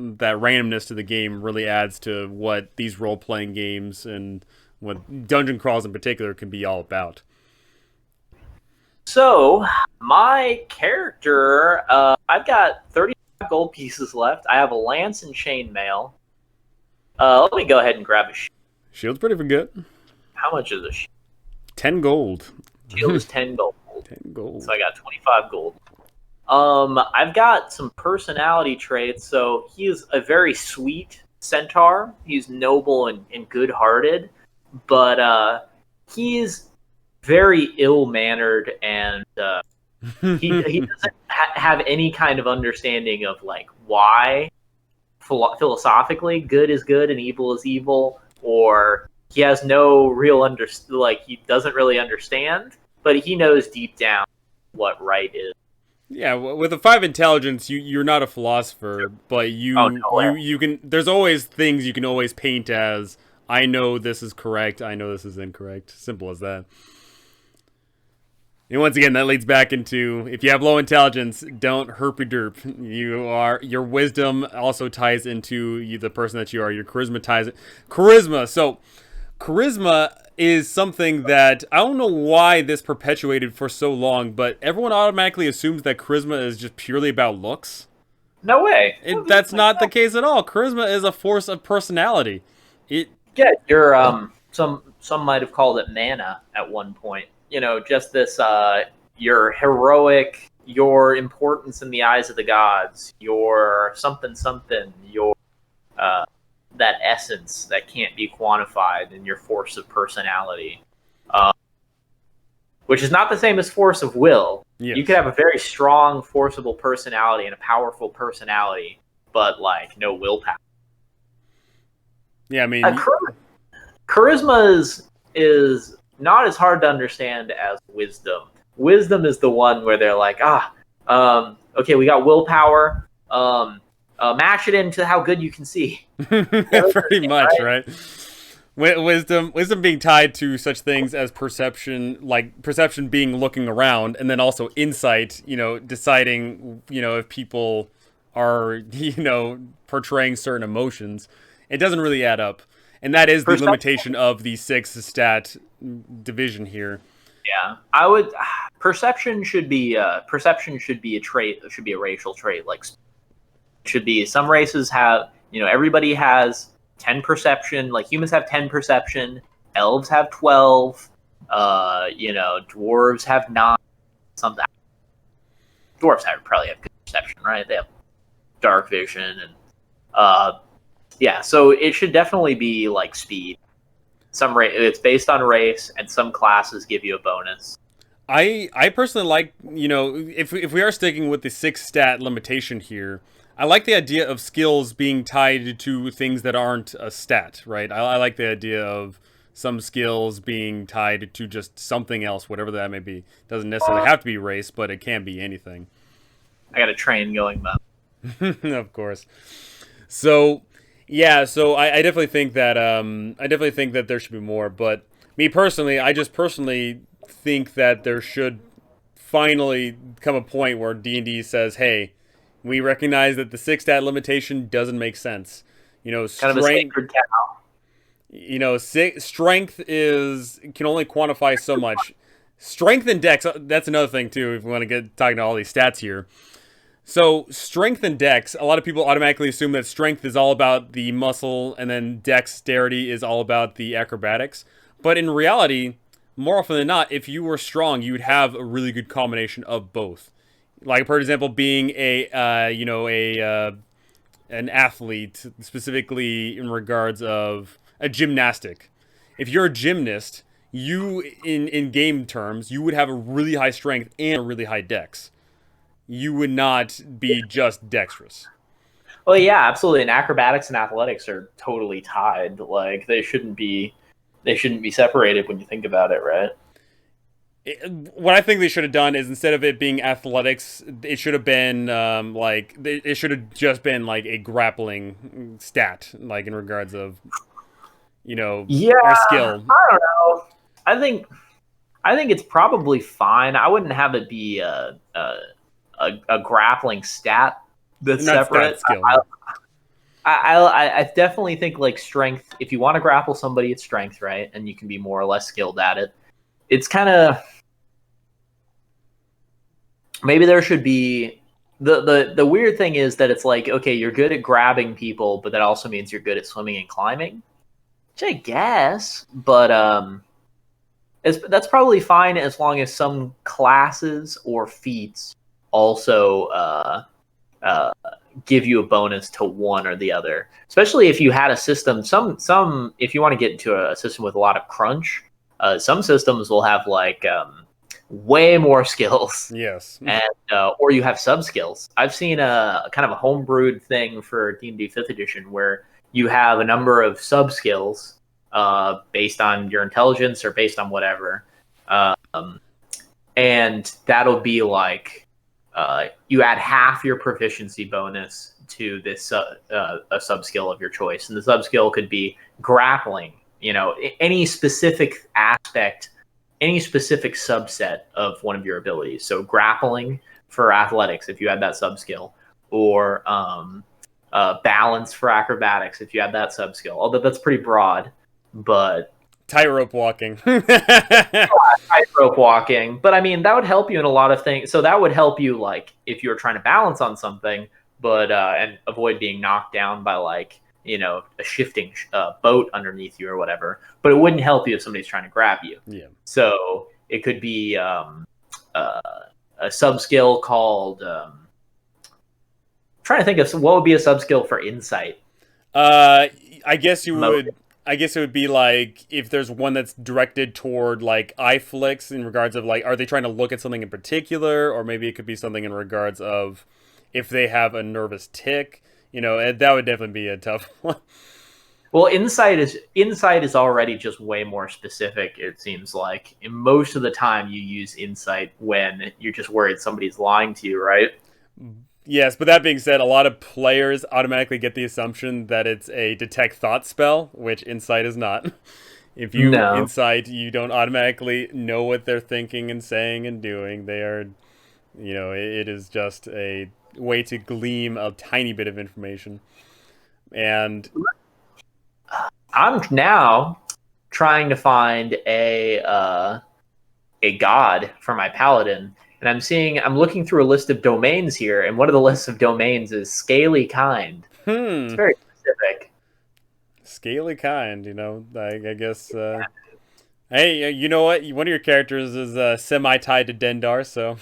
that randomness to the game really adds to what these role playing games and what dungeon crawls in particular can be all about. So, my character, I've got 35 gold pieces left. I have a lance and chainmail. Let me go ahead and grab a shield. Shield's pretty good. How much is a shield? 10 gold. Shield is 10 gold. 10 gold. So I got 25 gold. I've got some personality traits. So he is a very sweet centaur. He's noble and good-hearted, but he's very ill-mannered, and he doesn't have any kind of understanding of like why philosophically good is good and evil is evil, or he has no real he doesn't really understand, but he knows deep down what right is. Yeah, with a 5 intelligence, you're not a philosopher, but you can. There's always things you can always paint as, I know this is correct, I know this is incorrect. Simple as that. And once again, that leads back into, if you have low intelligence, don't herpy-derp. Your wisdom also ties into the person that you are. Your charisma ties it. So charisma is something that, I don't know why this perpetuated for so long, but everyone automatically assumes that charisma is just purely about looks. No way. That's not the case at all. Charisma is a force of personality. You're some might have called it mana at one point. Just this, your heroic, your importance in the eyes of the gods, your something, your, that essence that can't be quantified, and your force of personality. Which is not the same as force of will. Yes. You could have a very strong, forcible personality and a powerful personality, but, like, no willpower. Yeah, I mean... charisma is not as hard to understand as wisdom. Wisdom is the one where they're like, okay, we got willpower. Match it into how good you can see. Pretty much, right? Wisdom being tied to such things as perception, like perception being looking around, and then also insight, deciding, if people are, portraying certain emotions. It doesn't really add up. And that is the limitation of the 6 stat division here. Yeah, perception should be a trait. It should be a racial trait. Like, should be, some races have, everybody has 10 perception. Like, humans have 10 perception. Elves have 12. Dwarves have 9. Something. Dwarves probably have good perception, right? They have dark vision and yeah, so it should definitely be like speed. It's based on race, and some classes give you a bonus. I personally like, if we are sticking with the 6 stat limitation here, I like the idea of skills being tied to things that aren't a stat, right? I like the idea of some skills being tied to just something else, whatever that may be. Doesn't necessarily have to be race, but it can be anything. I got a train going, though. Of course. So... yeah, so I definitely think that there should be more, but me personally, I just personally think that there should finally come a point where D&D says, "Hey, we recognize that the 6 stat limitation doesn't make sense." Strength, kind of a sacred cow. Strength can only quantify so much. Strength and dex, that's another thing too. If we want to get talking to all these stats here. So, strength and dex, a lot of people automatically assume that strength is all about the muscle, and then dexterity is all about the acrobatics. But in reality, more often than not, if you were strong, you would have a really good combination of both. Like, for example, being an athlete, specifically in regards of a gymnastic. If you're a gymnast, you, in game terms, you would have a really high strength and a really high dex. You would not be just dexterous. Well, yeah, absolutely. And acrobatics and athletics are totally tied. Like, they shouldn't be separated when you think about it, right? What I think they should have done is, instead of it being athletics, it should have been it should have just been like a grappling stat, like in regards of, Yeah, our skill. I don't know. I think I think it's probably fine. I wouldn't have it be a grappling stat that's Not stat separate. skill. No. I definitely think like strength. If you want to grapple somebody, it's strength, right? And you can be more or less skilled at it. It's kind of maybe there should be the weird thing is that it's like okay, you're good at grabbing people, but that also means you're good at swimming and climbing, which I guess. But that's probably fine as long as some classes or feats also give you a bonus to one or the other. Especially if you had a system. Some if you want to get into a system with a lot of crunch, some systems will have like way more skills. Yes. And or you have sub skills. I've seen a kind of a homebrewed thing for D&D 5th edition where you have a number of sub skills based on your intelligence or based on whatever, and that'll be like you add half your proficiency bonus to this a sub skill of your choice, and the sub skill could be grappling. You know, any specific aspect, any specific subset of one of your abilities. So grappling for athletics, if you had that sub skill, or balance for acrobatics, if you had that sub skill. Although that's pretty broad, but Tightrope walking. tightrope walking. But I mean, that would help you in a lot of things. So that would help you, like, if you're trying to balance on something, but and avoid being knocked down by like a shifting boat underneath you or whatever. But it wouldn't help you if somebody's trying to grab you. Yeah. So it could be a sub skill called. Trying to think of what would be a sub skill for insight. I guess you would. I guess it would be like if there's one that's directed toward like eye flicks in regards of like, are they trying to look at something in particular, or maybe it could be something in regards of if they have a nervous tick. That would definitely be a tough one. Well, insight is already just way more specific. It seems like and most of the time you use insight when you're just worried somebody's lying to you, right? Yes, but that being said, a lot of players automatically get the assumption that it's a detect thought spell, which insight is not. If you insight, you don't automatically know what they're thinking and saying and doing. They are, it is just a way to glean a tiny bit of information. And I'm now trying to find a god for my paladin. And I'm looking through a list of domains here, and one of the lists of domains is Scaly Kind. It's very specific. Scaly Kind, I guess. Hey, you know what? One of your characters is semi-tied to Dendar, so.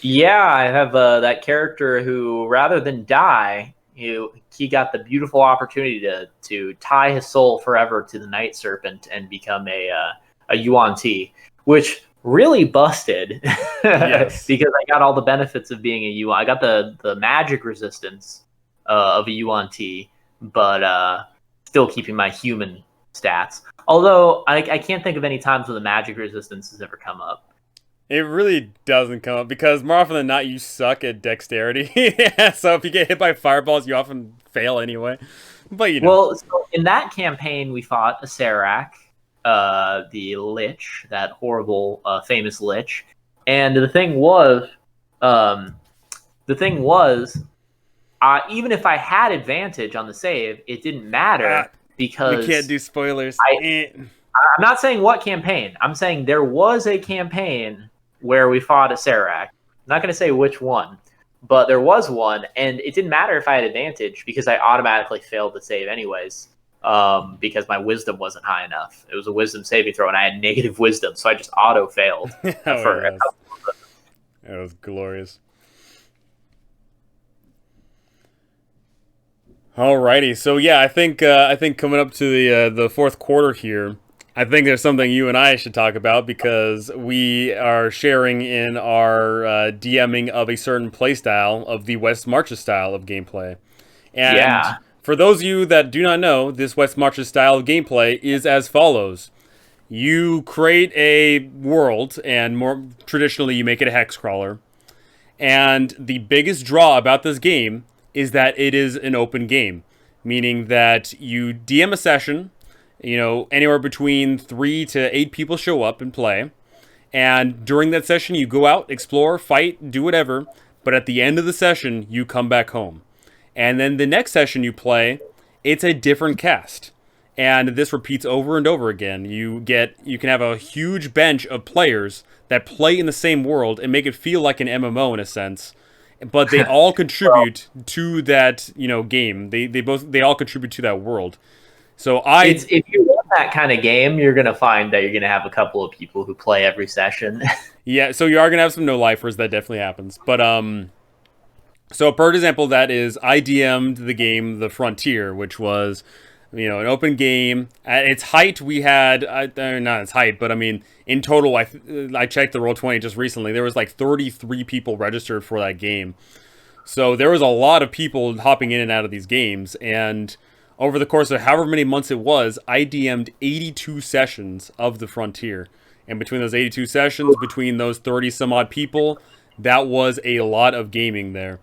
Yeah, I have that character who, rather than die, he got the beautiful opportunity to tie his soul forever to the Night Serpent and become a Yuan Ti, which really busted. Yes. Because I got all the benefits of being a Yuan. I got the magic resistance of a Yuan Ti, but still keeping my human stats. Although I can't think of any times where the magic resistance has ever come up. It really doesn't come up because more often than not you suck at dexterity. So if you get hit by fireballs, you often fail anyway. But Well, so in that campaign, we fought a Serac, the Lich, that horrible, famous Lich, and the thing was, even if I had advantage on the save, it didn't matter because we can't do spoilers. I'm not saying what campaign. I'm saying there was a campaign where we fought a Serac. I'm not going to say which one, but there was one, and it didn't matter if I had advantage because I automatically failed the save anyways. Because my wisdom wasn't high enough. It was a wisdom saving throw, and I had negative wisdom, so I just auto failed. It was glorious. Alrighty, so yeah, I think coming up to the fourth quarter here, I think there's something you and I should talk about because we are sharing in our DMing of a certain playstyle of the West Marches style of gameplay. And yeah. For those of you that do not know, this West Marches style of gameplay is as follows. You create a world, and more traditionally you make it a hex crawler. And the biggest draw about this game is that it is an open game, meaning that you DM a session, anywhere between 3 to 8 people show up and play. And during that session, you go out, explore, fight, do whatever. But at the end of the session, you come back home. And then the next session you play, it's a different cast. And this repeats over and over again. You can have a huge bench of players that play in the same world and make it feel like an MMO in a sense. But they all contribute to that, game. They all contribute to that world. So if you want that kind of game, you're gonna find that you're gonna have a couple of people who play every session. Yeah, so you are gonna have some no-lifers. That definitely happens. But so for example, that is I DM'd the game The Frontier, which was an open game. At its height, we had not its height, but I mean in total, I checked the Roll20 just recently. There was like 33 people registered for that game. So there was a lot of people hopping in and out of these games, and over the course of however many months it was, I DM'd 82 sessions of The Frontier. And between those 82 sessions, between those 30 some odd people, that was a lot of gaming there.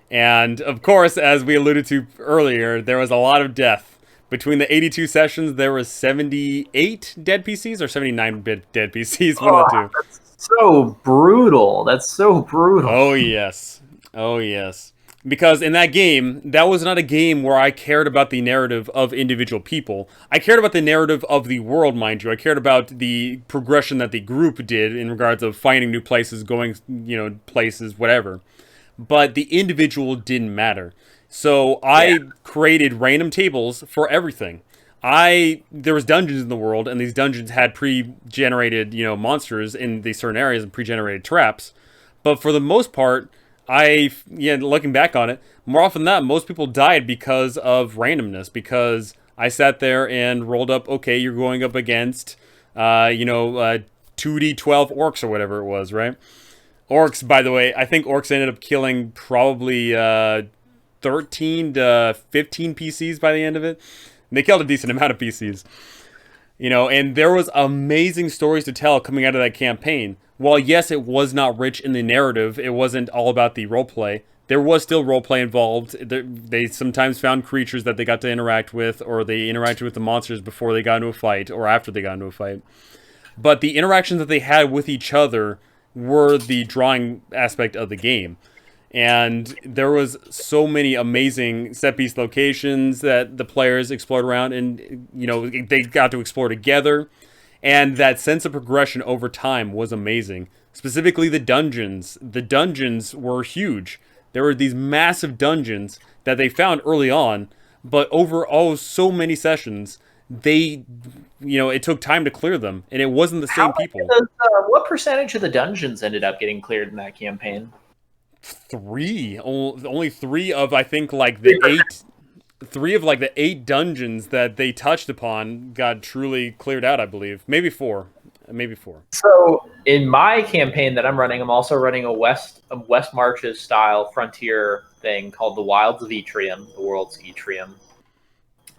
And of course, as we alluded to earlier, there was a lot of death. Between the 82 sessions, there was 78 dead PCs or 79 dead PCs, one of the two. That's so brutal. That's so brutal. Oh, yes. Oh, yes. Because in that game, that was not a game where I cared about the narrative of individual people. I cared about the narrative of the world, mind you. I cared about the progression that the group did in regards of finding new places, going, places, whatever. But the individual didn't matter. So I created random tables for everything. There was dungeons in the world, and these dungeons had pre-generated, monsters in these certain areas and pre-generated traps. But for the most part, looking back on it, more often than not, most people died because of randomness, because I sat there and rolled up, okay, you're going up against, 2d12 orcs or whatever it was, right? Orcs, by the way, I think orcs ended up killing probably 13 to 15 PCs by the end of it. And they killed a decent amount of PCs. And there was amazing stories to tell coming out of that campaign. While yes, it was not rich in the narrative, it wasn't all about the roleplay, there was still roleplay involved. They sometimes found creatures that they got to interact with, or they interacted with the monsters before they got into a fight, or after they got into a fight. But the interactions that they had with each other were the drawing aspect of the game. And there was so many amazing set-piece locations that the players explored around, and, they got to explore together. And that sense of progression over time was amazing. Specifically the dungeons. The dungeons were huge. There were these massive dungeons that they found early on, but over so many sessions, it took time to clear them, and it wasn't the same people. What percentage of the dungeons ended up getting cleared in that campaign? 3. Only 3 of, I think, like the 8... 3 of like the 8 dungeons that they touched upon got truly cleared out, I believe. Maybe 4. So in my campaign that I'm running, I'm also running a West Marches style frontier thing called the Wilds of Etrium, the world's Etrium.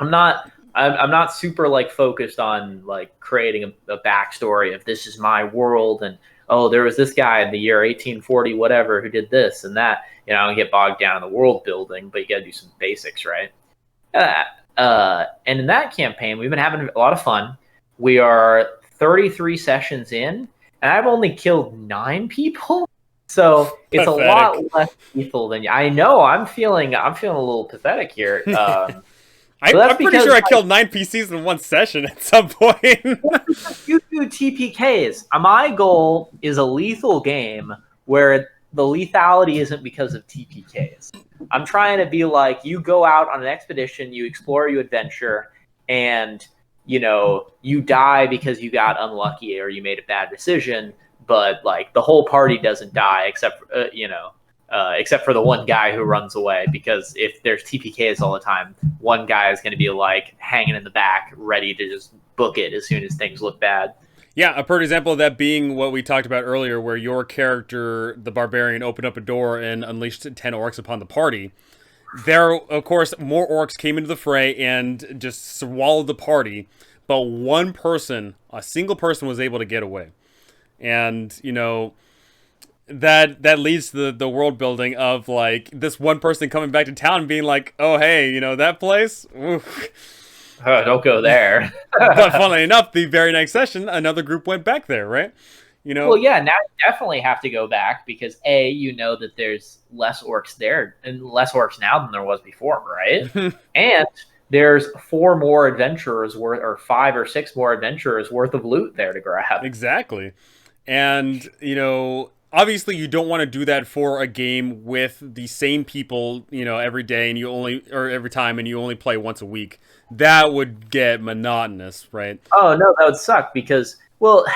I'm not super like focused on like creating a backstory of this is my world and there was this guy in the year 1840 whatever who did this and that. I don't get bogged down in the world building, but you got to do some basics, right? And in that campaign, we've been having a lot of fun. We are 33 sessions in, and I've only killed 9 people. So it's pathetic. A lot less lethal than you. I know. I'm feeling a little pathetic here. I'm pretty sure I killed 9 PCs in one session at some point. You do TPKs. My goal is a lethal game where the lethality isn't because of TPKs. I'm trying to be like, you go out on an expedition, you explore, you adventure, and you die because you got unlucky or you made a bad decision, but like the whole party doesn't die except for the one guy who runs away, because if there's TPKs all the time, one guy is going to be like hanging in the back ready to just book it as soon as things look bad. Yeah, a perfect example of that being what we talked about earlier, where your character, the barbarian, opened up a door and unleashed 10 orcs upon the party. There, of course, more orcs came into the fray and just swallowed the party, but a single person was able to get away. And, that leads to the world building of, like, this one person coming back to town and being like, oh, hey, that place? Oof. Don't go there. But funnily enough, the very next session, another group went back there, right? You know? Well, yeah, now you definitely have to go back because A, you know that there's less orcs there and less orcs now than there was before, right? And there's 4 more adventurers worth, or 5 or 6 more adventurers worth of loot there to grab. Exactly. And, obviously you don't want to do that for a game with the same people, every day and or every time and you only play once a week. That would get monotonous, right? Oh no, that would suck because well,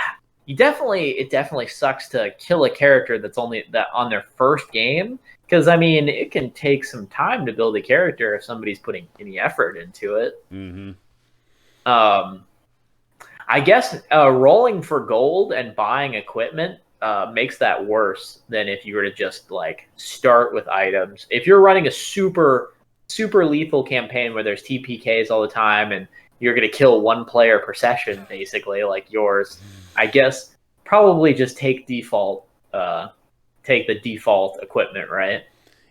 it definitely sucks to kill a character that's only that on their first game because I mean it can take some time to build a character if somebody's putting any effort into it. Mm-hmm. Um, I guess rolling for gold and buying equipment makes that worse than if you were to just like start with items. If you're running a super lethal campaign where there's TPKs all the time and you're going to kill one player per session, basically, like yours, I guess probably just take the default equipment, right?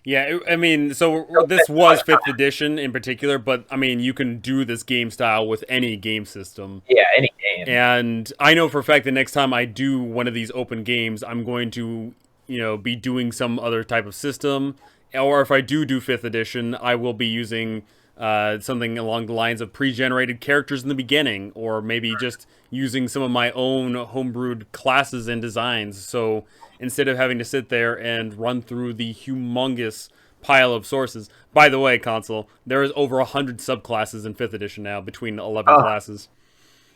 Yeah, I mean, so this was 5th edition in particular, but I mean, you can do this game style with any game system. Yeah, any game. And I know for a fact the next time I do one of these open games, I'm going to, be doing some other type of system. Or if I do 5th edition, I will be using something along the lines of pre-generated characters in the beginning, or maybe just using some of my own homebrewed classes and designs. So instead of having to sit there and run through the humongous pile of sources. By the way, console, there is over 100 subclasses in 5th edition now between 11 classes.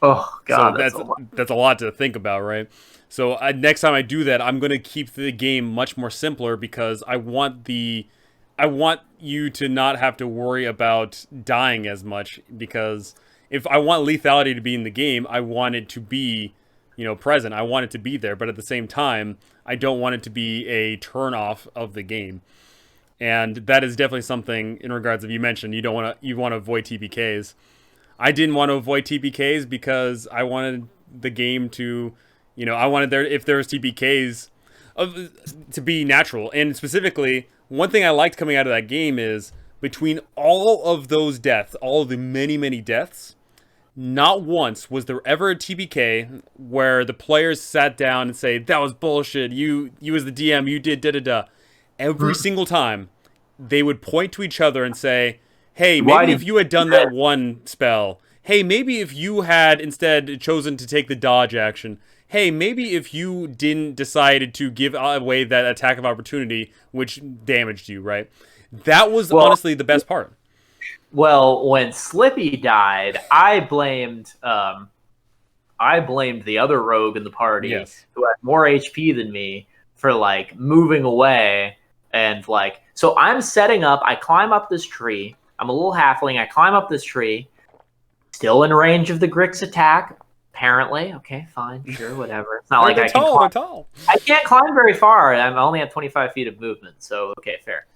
Oh God, so that's a lot to think about, right? So next time I do that, I'm going to keep the game much more simpler because I want you to not have to worry about dying as much, because if I want lethality to be in the game, I want it to be, present. I want it to be there, but at the same time, I don't want it to be a turn off of the game. And that is definitely something in regards of, you mentioned you want to avoid TPKs. I didn't want to avoid TPKs because I wanted the game to, I wanted if there was TPKs to be natural. And specifically, one thing I liked coming out of that game is between all of those deaths, all of the many, many deaths, not once was there ever a TPK where the players sat down and say, that was bullshit, you as the DM, you did da-da-da. Every single time, they would point to each other and say, hey, maybe if you had done that one spell. Hey, maybe if you had instead chosen to take the dodge action. Hey, maybe if you didn't decide to give away that attack of opportunity, which damaged you, right? That was honestly the best part. Well, when Slippy died, I blamed the other rogue in the party who had more HP than me for like moving away and like. So I'm setting up. I climb up this tree. I'm a little halfling. I climb up this tree, still in range of the Grix attack. Apparently, okay, fine, sure, whatever. It's not like I can climb. Tall. I can't climb very far. I'm only at 25 feet of movement, so okay, fair.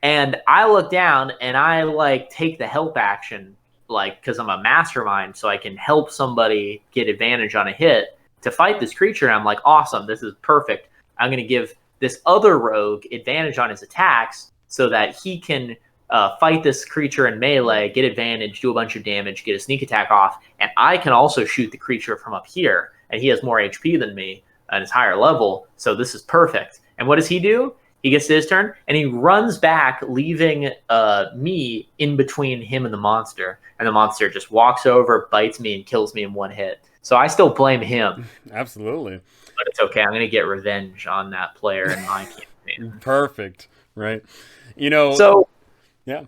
And I look down and I like take the help action, like because I'm a mastermind, so I can help somebody get advantage on a hit to fight this creature. And I'm like, awesome, this is perfect. I'm gonna give this other rogue advantage on his attacks so that he can fight this creature in melee, get advantage, do a bunch of damage, get a sneak attack off, and I can also shoot the creature from up here, and he has more HP than me and is higher level, so this is perfect. And what does he do? He gets to his turn, and he runs back, leaving me in between him and the monster, and the monster just walks over, bites me, and kills me in one hit. So I still blame him. Absolutely. But it's okay. I'm going to get revenge on that player in my campaign. Perfect. Right. So yeah.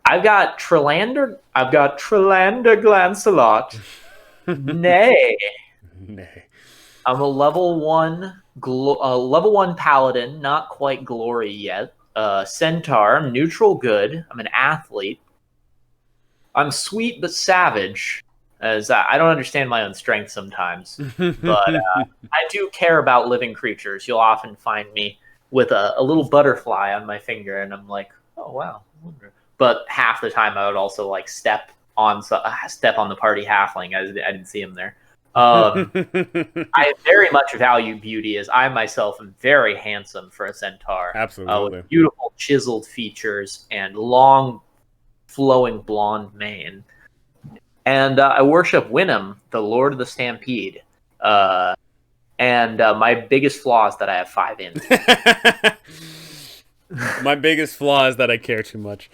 I've got Trelander Glancelot. Nay. I'm a level 1 paladin, not quite glory yet. Centaur, I'm neutral good. I'm an athlete. I'm sweet but savage, as I don't understand my own strength sometimes. But I do care about living creatures. You'll often find me with a little butterfly on my finger, and I'm like, oh wow. But half the time I would also like step on the party halfling. I didn't see him there. I very much value beauty, as I myself am very handsome for a centaur. Absolutely. With beautiful chiseled features and long flowing blonde mane. And I worship Winham, the Lord of the Stampede. And my biggest flaw is that I have 5 int. My biggest flaw is that I care too much.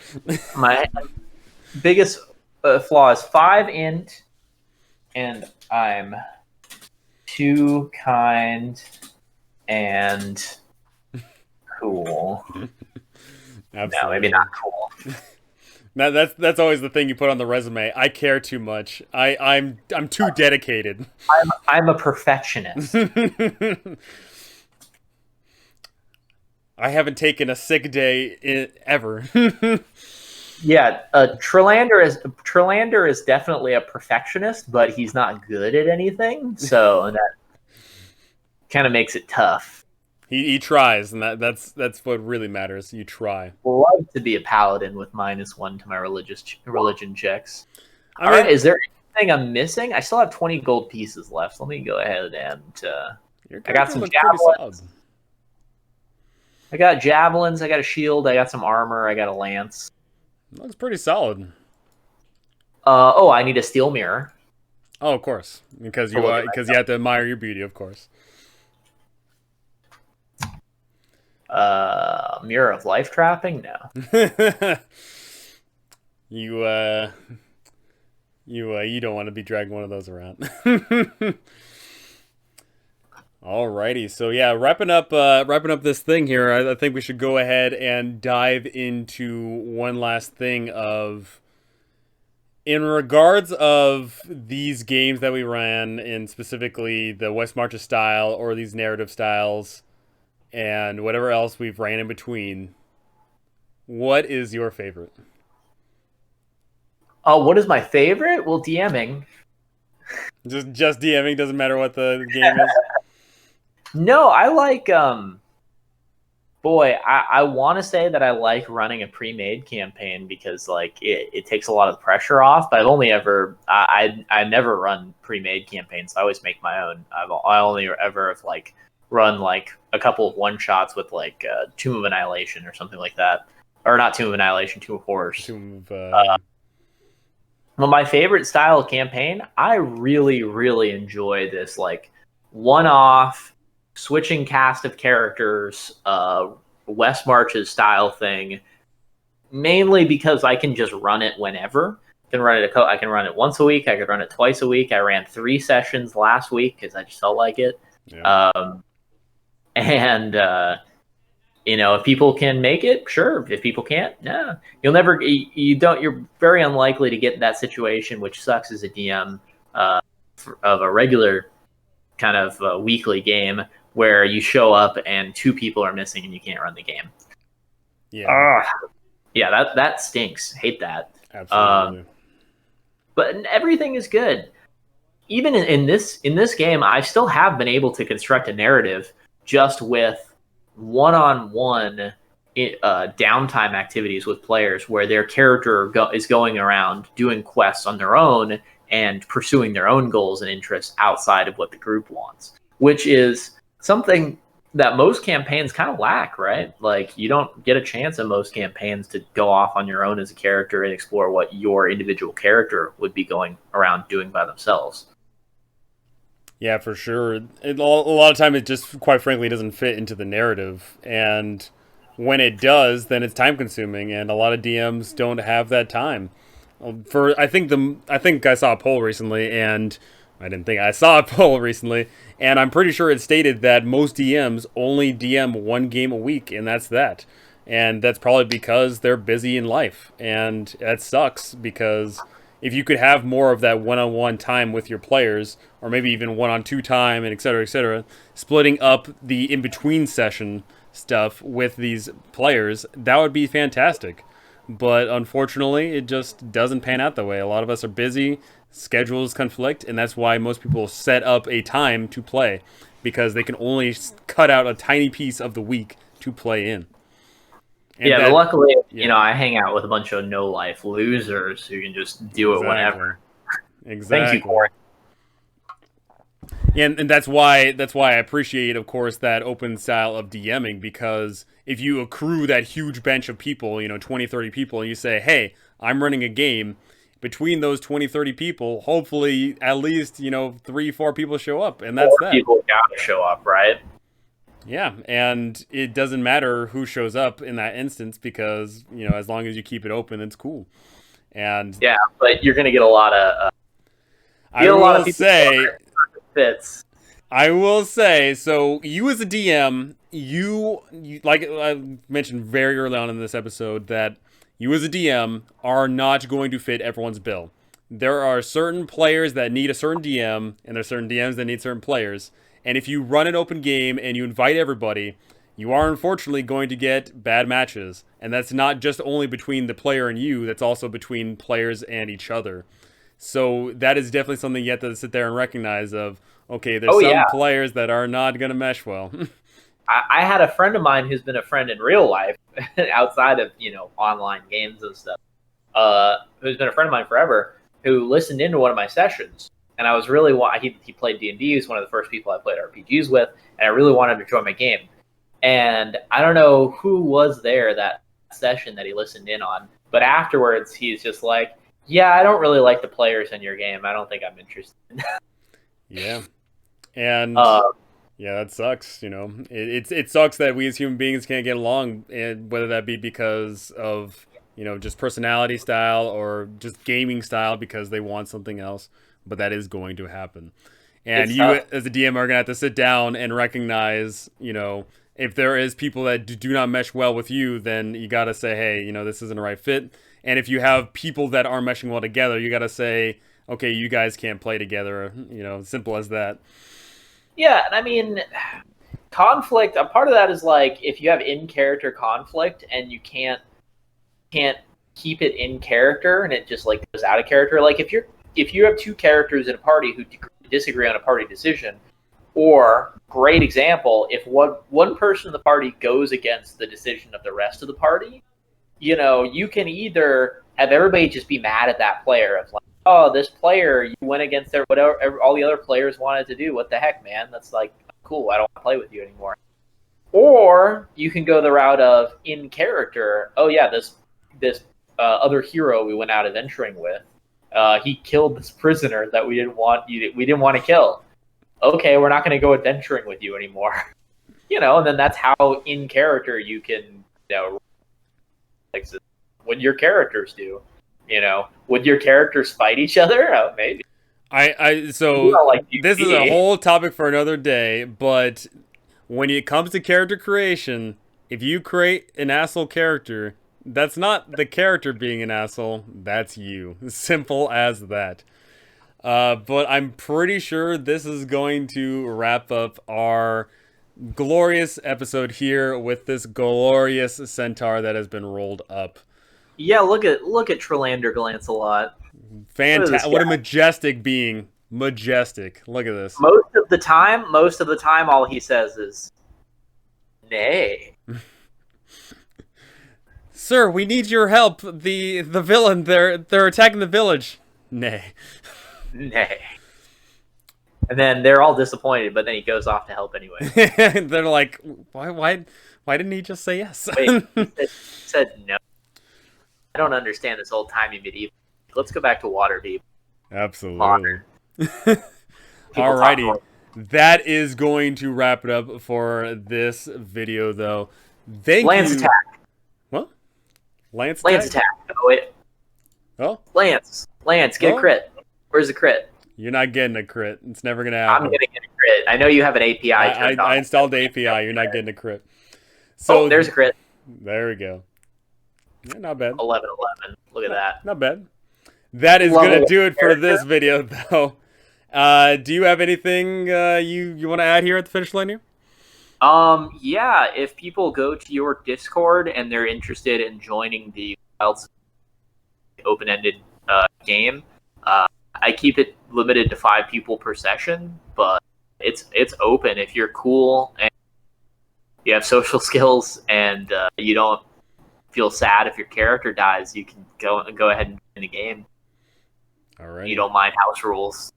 My biggest flaw is 5 int, and I'm too kind and cool. Absolutely. No, maybe not cool. Now that's always the thing you put on the resume. I care too much. I'm too dedicated. I'm a perfectionist. I haven't taken a sick day ever. Yeah, Trelander is definitely a perfectionist, but he's not good at anything, so that kind of makes it tough. He tries, and that's what really matters. You try. Love to be a paladin with -1 to my religion checks. I mean, is there anything I'm missing? I still have 20 gold pieces left. Let me go ahead and I got some javelins. I got javelins. I got a shield. I got some armor. I got a lance. Looks pretty solid. I need a steel mirror. Oh, of course, because you have to admire your beauty, of course. Mirror of life trapping? No. You don't want to be dragging one of those around. Alrighty, so yeah, wrapping up this thing here. I think we should go ahead and dive into one last thing in regards of these games that we ran, and specifically the West Marches style or these narrative styles, and whatever else we've ran in between. What is your favorite? What is my favorite? Well, DMing. Just DMing, doesn't matter what the game is. No, I like I want to say that I like running a pre-made campaign because like it takes a lot of the pressure off. But I've only ever I never run pre-made campaigns. I always make my own. I only ever have like run like a couple of one shots with like Tomb of Annihilation or something like that, or not Tomb of Annihilation, Tomb of Horrors. Well, my favorite style of campaign, I really enjoy this like one-off switching cast of characters, West Marches style thing, mainly because I can just run it whenever. I can run it once a week. I can run it twice a week. I ran 3 sessions last week because I just felt like it. Yeah. If people can make it, sure. If people can't, no. You're very unlikely to get in that situation, which sucks as a DM of a regular kind of weekly game where you show up and 2 people are missing and you can't run the game. Yeah. That stinks. Hate that. Absolutely. But everything is good. Even in this game, I still have been able to construct a narrative just with one-on-one downtime activities with players where their character is going around doing quests on their own and pursuing their own goals and interests outside of what the group wants, which is something that most campaigns kind of lack, right? Like you don't get a chance in most campaigns to go off on your own as a character and explore what your individual character would be going around doing by themselves. Yeah, for sure. A lot of time it just, quite frankly, doesn't fit into the narrative. And when it does, then it's time consuming, and a lot of DMs don't have that time. I think I saw a poll recently, and I saw a poll recently, and I'm pretty sure it stated that most DMs only DM 1 game a week, and that's that. And that's probably because they're busy in life, and that sucks because if you could have more of that one-on-one time with your players, or maybe even one-on-2 time, and et cetera, splitting up the in-between session stuff with these players, that would be fantastic. But unfortunately, it just doesn't pan out that way. A lot of us are busy, schedules conflict, and that's why most people set up a time to play, because they can only cut out a tiny piece of the week to play in. And but luckily, I hang out with a bunch of no-life losers who can just do it whenever. Exactly. Thank you, Corey. Yeah, and that's why I appreciate, of course, that open style of DMing, because if you accrue that huge bench of people, 20, 30 people, and you say, hey, I'm running a game, between those 20, 30 people, hopefully at least, 3, 4 people show up, and that's 4 that. people gotta show up, right? Yeah, and it doesn't matter who shows up in that instance because, as long as you keep it open, it's cool. And yeah, but you're gonna get a lot of fits. I will say, so you as a DM, you like I mentioned very early on in this episode that you as a DM are not going to fit everyone's bill. There are certain players that need a certain DM, and there are certain DMs that need certain players. And if you run an open game and you invite everybody, you are unfortunately going to get bad matches. And that's not just only between the player and you, that's also between players and each other. So that is definitely something you have to sit there and recognize of, okay, there's some players that are not going to mesh well. I had a friend of mine who's been a friend in real life, outside of, online games and stuff, who's been a friend of mine forever, who listened into one of my sessions. And I was really, he played D&D, he was one of the first people I played RPGs with, and I really wanted to join my game. And I don't know who was there that session that he listened in on, but afterwards he's just like, yeah, I don't really like the players in your game. I don't think I'm interested. Yeah. And yeah, that sucks. It sucks that we as human beings can't get along, and whether that be because of just personality style or just gaming style because they want something else. But that is going to happen, and you as a DM are gonna have to sit down and recognize, if there is people that do not mesh well with you, then you gotta say, hey, this isn't a right fit. And if you have people that aren't meshing well together, you gotta say, okay, you guys can't play together. Simple as that. Yeah, and I mean, conflict. A part of that is like if you have in-character conflict and you can't keep it in character and it just like goes out of character. Like if you have 2 characters in a party who disagree on a party decision, or great example, if one person in the party goes against the decision of the rest of the party, you can either have everybody just be mad at that player of like, oh, this player, you went against whatever all the other players wanted to do. What the heck, man? That's like, cool. I don't want to play with you anymore. Or you can go the route of in character. Oh yeah, this other hero we went out adventuring with, he killed this prisoner that we didn't want to kill. Okay, we're not going to go adventuring with you anymore. And then that's how in character you can, like what your characters do. Would your characters fight each other? Oh, maybe. So this is a whole topic for another day, but when it comes to character creation, if you create an asshole character, that's not the character being an asshole, that's you. Simple as that. But I'm pretty sure this is going to wrap up our glorious episode here with this glorious centaur that has been rolled up. Yeah, look at Trelander Glancelot. Fantastic! What a majestic being. Majestic. Look at this. Most of the time, all he says is, "Nay." Sir, we need your help. The villain, they're attacking the village. Nay. Nay. And then they're all disappointed, but then he goes off to help anyway. They're like, why didn't he just say yes? Wait, he said no. I don't understand this old-timey medieval. Let's go back to Waterdeep. Absolutely. Alrighty. That is going to wrap it up for this video, though. Lance attack. What? Lance attack. Oh, wait. Oh? Lance, get a crit. Where's the crit? You're not getting a crit. It's never going to happen. I'm going to get a crit. I know you have an API turned on. I installed the API. You're not getting a crit. So there's a crit. There we go. Yeah, not bad. 11-11. Look at that. Not bad. That is going to do it for this video, though. Do you have anything you want to add here at the finish line here? Yeah, if people go to your Discord and they're interested in joining the open-ended game, I keep it limited to 5 people per session, but it's open. If you're cool and you have social skills and you don't feel sad if your character dies, you can go ahead and join the game. All right. You don't mind house rules.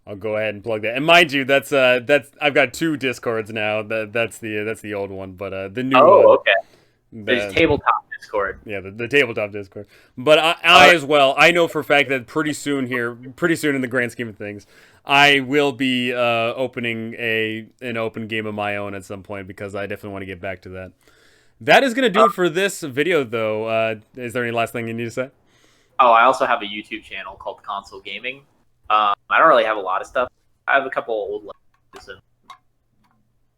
I'll go ahead and plug that. And mind you, that's I've got 2 Discords now. That's the old one, but the new one. Oh, okay. There's tabletop Discord. Yeah, the tabletop Discord. But I as well, I know for a fact that pretty soon in the grand scheme of things, I will be opening an open game of my own at some point because I definitely want to get back to that. That is going to do it for this video, though. Is there any last thing you need to say? Oh, I also have a YouTube channel called Console Gaming. I don't really have a lot of stuff. I have a couple old lectures and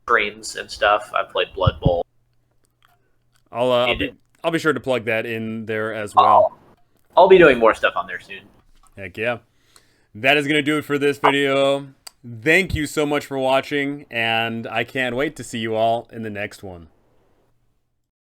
streams and stuff. I played Blood Bowl. I'll be sure to plug that in there as well. I'll be doing more stuff on there soon. Heck yeah. That is going to do it for this video. Thank you so much for watching, and I can't wait to see you all in the next one.